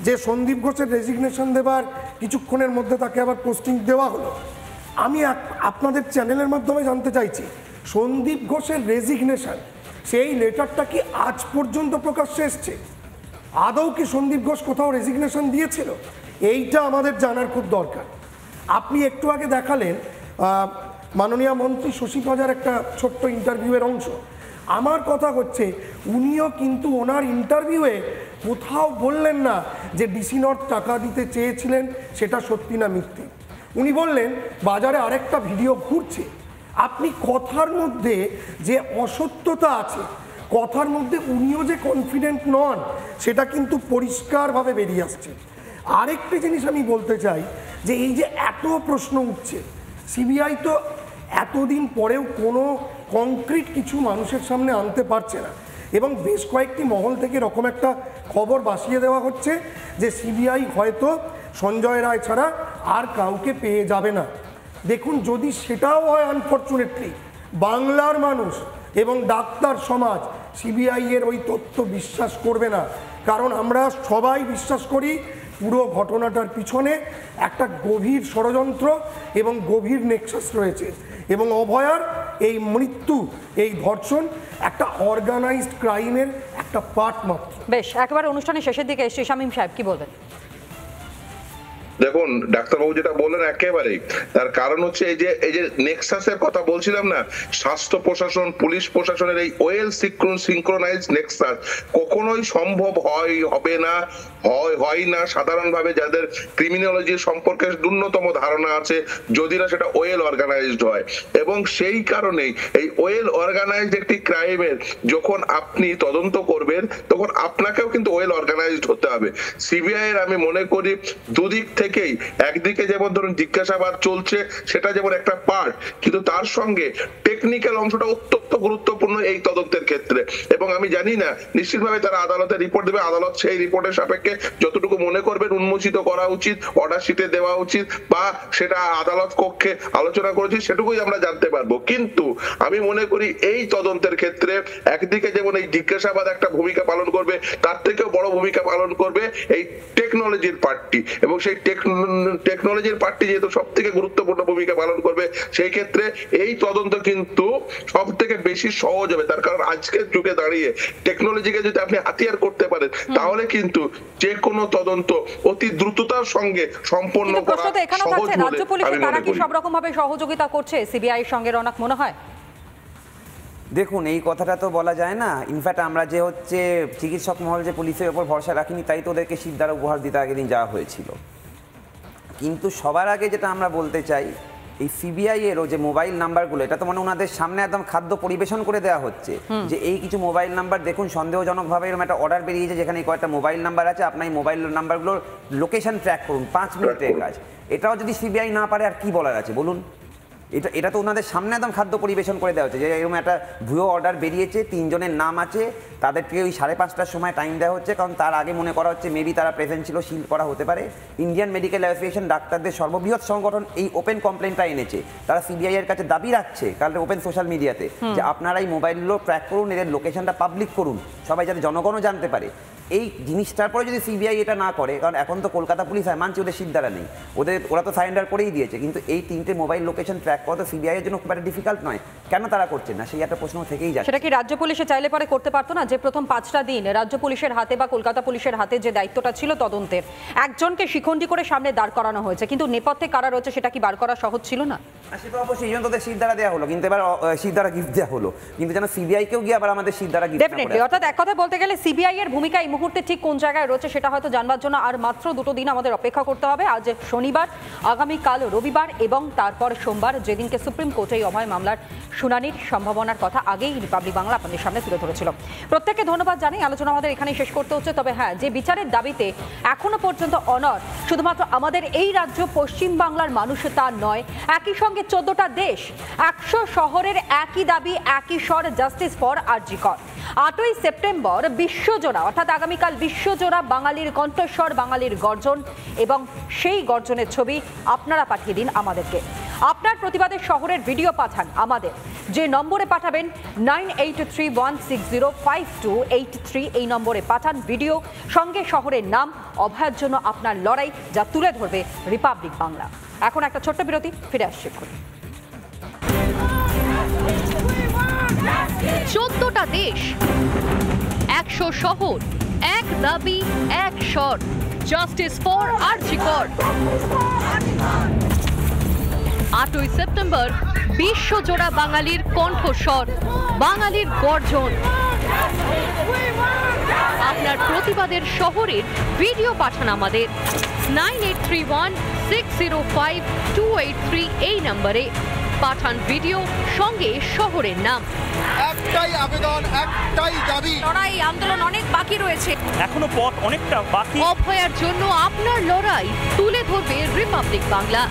যে সন্দীপ ঘোষের রেজিগনেশন দেবার কিছুক্ষণের মধ্যে তাকে আবার পোস্টিং দেওয়া হলো। আমি আপনাদের চ্যানেলের মাধ্যমে জানতে চাইছি, সন্দীপ ঘোষের রেজিগনেশন, সেই লেটারটা কি আজ পর্যন্ত প্রকাশ্যে এসছে? আদৌ কি সন্দীপ ঘোষ কোথাও রেজিগনেশন দিয়েছিল? এইটা আমাদের জানার খুব দরকার। আপনি একটু আগে দেখালেন মাননীয় মন্ত্রী শশী পাজার একটা ছোট্ট ইন্টারভিউয়ের অংশ। আমার কথা হচ্ছে, উনিও কিন্তু ওনার ইন্টারভিউয়ে কোথাও বললেন না যে ডিসি নর্থ টাকা দিতে চেয়েছিলেন, সেটা সত্যি না মিথ্যে। উনি বললেন বাজারে আরেকটা ভিডিও ঘুরছে। আপনি কথার মধ্যে যে অসত্যতা আছে, কথার মধ্যে উনিও যে কনফিডেন্ট নন, সেটা কিন্তু পরিষ্কারভাবে বেরিয়ে আসছে। আরেকটি জিনিস আমি বলতে চাই, যে এই যে এত প্রশ্ন উঠছে, সিবিআই তো এতদিন পরেও কোনো কংক্রিট কিছু মানুষের সামনে আনতে পারছে না, এবং বেশ কয়েকটি মহল থেকে এরকম একটা খবর বাসিয়ে দেওয়া হচ্ছে যে সিবিআই হয়তো সঞ্জয় রায় ছাড়া আর কাউকে পেয়ে যাবে না। দেখুন, যদি সেটাও হয়, আনফর্চুনেটলি বাংলার মানুষ এবং ডাক্তার সমাজ সিবিআই এর ওই তথ্য বিশ্বাস করবে না, কারণ আমরা সবাই বিশ্বাস করি পুরো ঘটনাটার পিছনে একটা গভীর ষড়যন্ত্র এবং গভীর নেক্সাস রয়েছে, এবং অভয়ার এই মৃত্যু, এই ধর্ষণ একটা অর্গানাইজড ক্রাইমের একটা পার্ট মাত্র। বেশ, একেবারে অনুষ্ঠানের শেষের দিকে এসে শামীম সাহেব কি বলবেন? দেখুন, ডাক্তারবাবু যেটা বললেন একেবারেই, তার কারণ হচ্ছে এই যে নেক্সাসের কথা বলছিলাম না, স্বাস্থ্য প্রশাসন, পুলিশ প্রশাসনের এই ওয়েল সিনক্রোনাইজ নেক্সাস কখনোই সম্ভব হবে না, হয় না সাধারণভাবে যাদের ক্রিমিনোলজি সম্পর্কে ন্যূনতম ধারণা আছে, যদি না সেটা ওয়েল অর্গানাইজড হয়। এবং সেই কারণেই এই ওয়েল অর্গানাইজড একটি ক্রাইমের যখন আপনি তদন্ত করবেন, তখন আপনাকেও কিন্তু ওয়েল অর্গানাইজড হতে হবে। সিবিআই এর আমি মনে করি দুদিক থেকেই, একদিকে যেমন ধরুন জিজ্ঞাসাবাদ চলছে, সেটা যেমন একটা পার্ট, কিন্তু তার সঙ্গে টেকনিক্যাল অংশটা অত্যন্ত গুরুত্বপূর্ণ এই তদন্তের ক্ষেত্রে। এবং আমি জানি না, নিশ্চিতভাবে তারা আদালতে রিপোর্ট দেবে, আদালত সেই রিপোর্টের সাপেক্ষে যতটুকু মনে করবেন উন্মোচিত করা উচিত, অর্ডার শিটে দেওয়া উচিত, বা সেটা আদালত কক্ষে আলোচনা করেছি, সেটুকুই আমরা জানতে পারবো। কিন্তু আমি মনে করি এই তদন্তের ক্ষেত্রে একদিকে যেমন এই জিজ্ঞাসাবাদ একটা ভূমিকা পালন করবে, তার থেকেও বড় ভূমিকা পালন করবে এই টেকনোলজির পার্টটি, এবং সেই টেকনোলজির পার্টটি যেহেতু সব থেকে গুরুত্বপূর্ণ ভূমিকা পালন করবে, সেই ক্ষেত্রে এই তদন্ত কিন্তু সব থেকে বেশি সহজ হবে। তার কারণ আজকের যুগে দাঁড়িয়ে টেকনোলজিকে যদি আপনি হাতিয়ার করতে পারেন, তাহলে কিন্তু যে কোনো তদন্ত অতি দ্রুততার সঙ্গে সম্পন্ন করা সহজ বলে রাজ্য পুলিশ তারা কি সব রকম ভাবে সহযোগিতা করছে সিবিআই এর সঙ্গে, রনক মনে হয়? দেখুন, এই কথাটা তো বলা যায় না। ইনফ্যাক্ট আমরা যে হচ্ছে চিকিৎসক মহল যে পুলিশের ওপর ভরসা রাখিনি, তাই তো ওদেরকে শিবদার উপহার দিতে আগের দিন যাওয়া হয়েছিল। কিন্তু সবার আগে যেটা আমরা বলতে চাই, এই সিবিআই এরও যে মোবাইল নাম্বারগুলো, এটা তো মানে ওনাদের সামনে একদম খাদ্য পরিবেশন করে দেওয়া হচ্ছে যে এই কিছু মোবাইল নাম্বার দেখুন, সন্দেহজনকভাবে এরকম একটা অর্ডার বেরিয়েছে যেখানে কয়েকটা মোবাইল নাম্বার আছে, আপনার এই মোবাইল নাম্বারগুলোর লোকেশন ট্র্যাক করুন, 5 মিনিটের কাজ। এটাও যদি সিবিআই না পারে আর কি বলার আছে বলুন? এটা তো ওনাদের সামনে একদম খাদ্য পরিবেশন করে দেওয়া হচ্ছে যে এরকম একটা ভুয়ো অর্ডার বেরিয়েছে, 3 জনের নাম আছে, তাদেরকে ওই 5:30টার সময় টাইম দেওয়া হচ্ছে, কারণ তার আগে মনে করা হচ্ছে মেবি তারা প্রেজেন্ট ছিল, শিল করা হতে পারে। ইন্ডিয়ান মেডিকেল অ্যাসোসিয়েশন ডাক্তারদের সর্ববৃহৎ সংগঠন এই ওপেন কমপ্লেনটা এনেছে, তারা সিবিআই এর কাছে দাবি রাখছে কাল ওপেন সোশ্যাল মিডিয়াতে যে আপনারা এই মোবাইলগুলো ট্র্যাক করুন, এদের লোকেশনটা পাবলিক করুন, সবাই যাতে জনগণও জানতে পারে। এই জিনিসটার পরে যদি সিবিআই এটা না করে, কারণ এখন তো কলকাতা পুলিশ মানছে ওদের সিদ্ধারা নেই, ওরা তো সারেন্ডার করেই দিয়েছে, কিন্তু এই 3টে মোবাইল লোকেশন ট্র্যাক করা তো সিবিআই এর জন্য খুব একটা ডিফিকাল্ট নয়, কেন তারা করছে না সেই একটা প্রশ্ন থেকেই যায়। সেটা কি রাজ্য পুলিশে চাইলে পরে করতে পারতো না? যে প্রথম 5টা দিন রাজ্য পুলিশের হাতে বা কলকাতা পুলিশের হাতে যে দায়িত্বটা ছিল তদন্তের, একজনকে শিখণ্ডি করে সামনে দাঁড় করানো হয়েছে, কিন্তু নেপথ্যে কারা রয়েছে সেটা কি বার করা সহজ ছিল না? সেটা অবশ্যই, এই জন্য তোদের সিদ্ধারা দেওয়া হলো, কিন্তু এবার সিদ্ধারা গিফট দেওয়া হলো, কিন্তু যেন সিবিআই কেও গিয়ে আবার আমাদের সিদ্ধারা গিফট। ডেফিনেটলি, অর্থাৎ এক কথা বলতে গেলে সিবিআই এর ভূমিকা এই মুহূর্তে ঠিক কোন জায়গায় রয়েছে সেটা হয়তো জানবার জন্য আর মাত্র 2টো দিন আমাদের অপেক্ষা করতে হবে। আজ শনিবার, আগামীকাল রবিবার এবং তারপর সোমবার, যেদিনকে সুপ্রিম কোর্টে এই অভয় মামলার শুনানির সম্ভাবনার কথা আগেই রিপাবলিক বাংলা আপনাদের সামনে তুলে ধরেছিল। প্রত্যেককে ধন্যবাদ জানাই, আলোচনা আমাদের এখানেই শেষ করতে হচ্ছে। তবে হ্যাঁ, যে বিচারের দাবিতে এখনো পর্যন্ত অনড় শুধুমাত্র আমাদের এই রাজ্য পশ্চিম বাংলার মানুষ তা নয়, একই সঙ্গে 14টা দেশ, 100 শহরের একই দাবি, একই স্বর, জাস্টিস ফর আরজি কর। 8ই সেপ্টেম্বর বিশ্বজোড়া, অর্থাৎ আগামীকাল বিশ্বজোড়া বাঙালির কণ্ঠস্বর, বাঙালির গর্জন, এবং সেই গর্জনের ছবি আপনারা পাঠিয়ে দিন আমাদেরকে। আপনার প্রতিবাদের শহরের ভিডিও পাঠান আমাদের, যে নম্বরে পাঠাবেন 9831605283, এই নম্বরে পাঠান ভিডিও, সঙ্গে শহরের নাম, অভয়ের জন্য আপনার লড়াই, যা তুলে ধরবে রিপাবলিক বাংলা। এখন একটা ছোট্ট বিরতি, ফিরে আসছি। 14টা দেশ, 100 শহর, এক দাবি, এক স্বর, জাস্টিস ফর আরজি কর। 8ই সেপ্টেম্বর বিশ্বজোড়া বাঙালির কণ্ঠস্বর, বাঙালির গর্জন। আপনার প্রতিবাদের শহরের ভিডিও পাঠান আমাদের 9831605283, এই নম্বরে পাঠান ভিডিও, সঙ্গে শহরের নাম। একটাই আবেদন, একটাই দাবি, লড়াই আন্দোলন অনেক বাকি রয়েছে, এখনো পথ অনেকটা বাকি। অভয়ার জন্য আপনার লড়াই তুলে ধরবে রিপাবলিক বাংলা।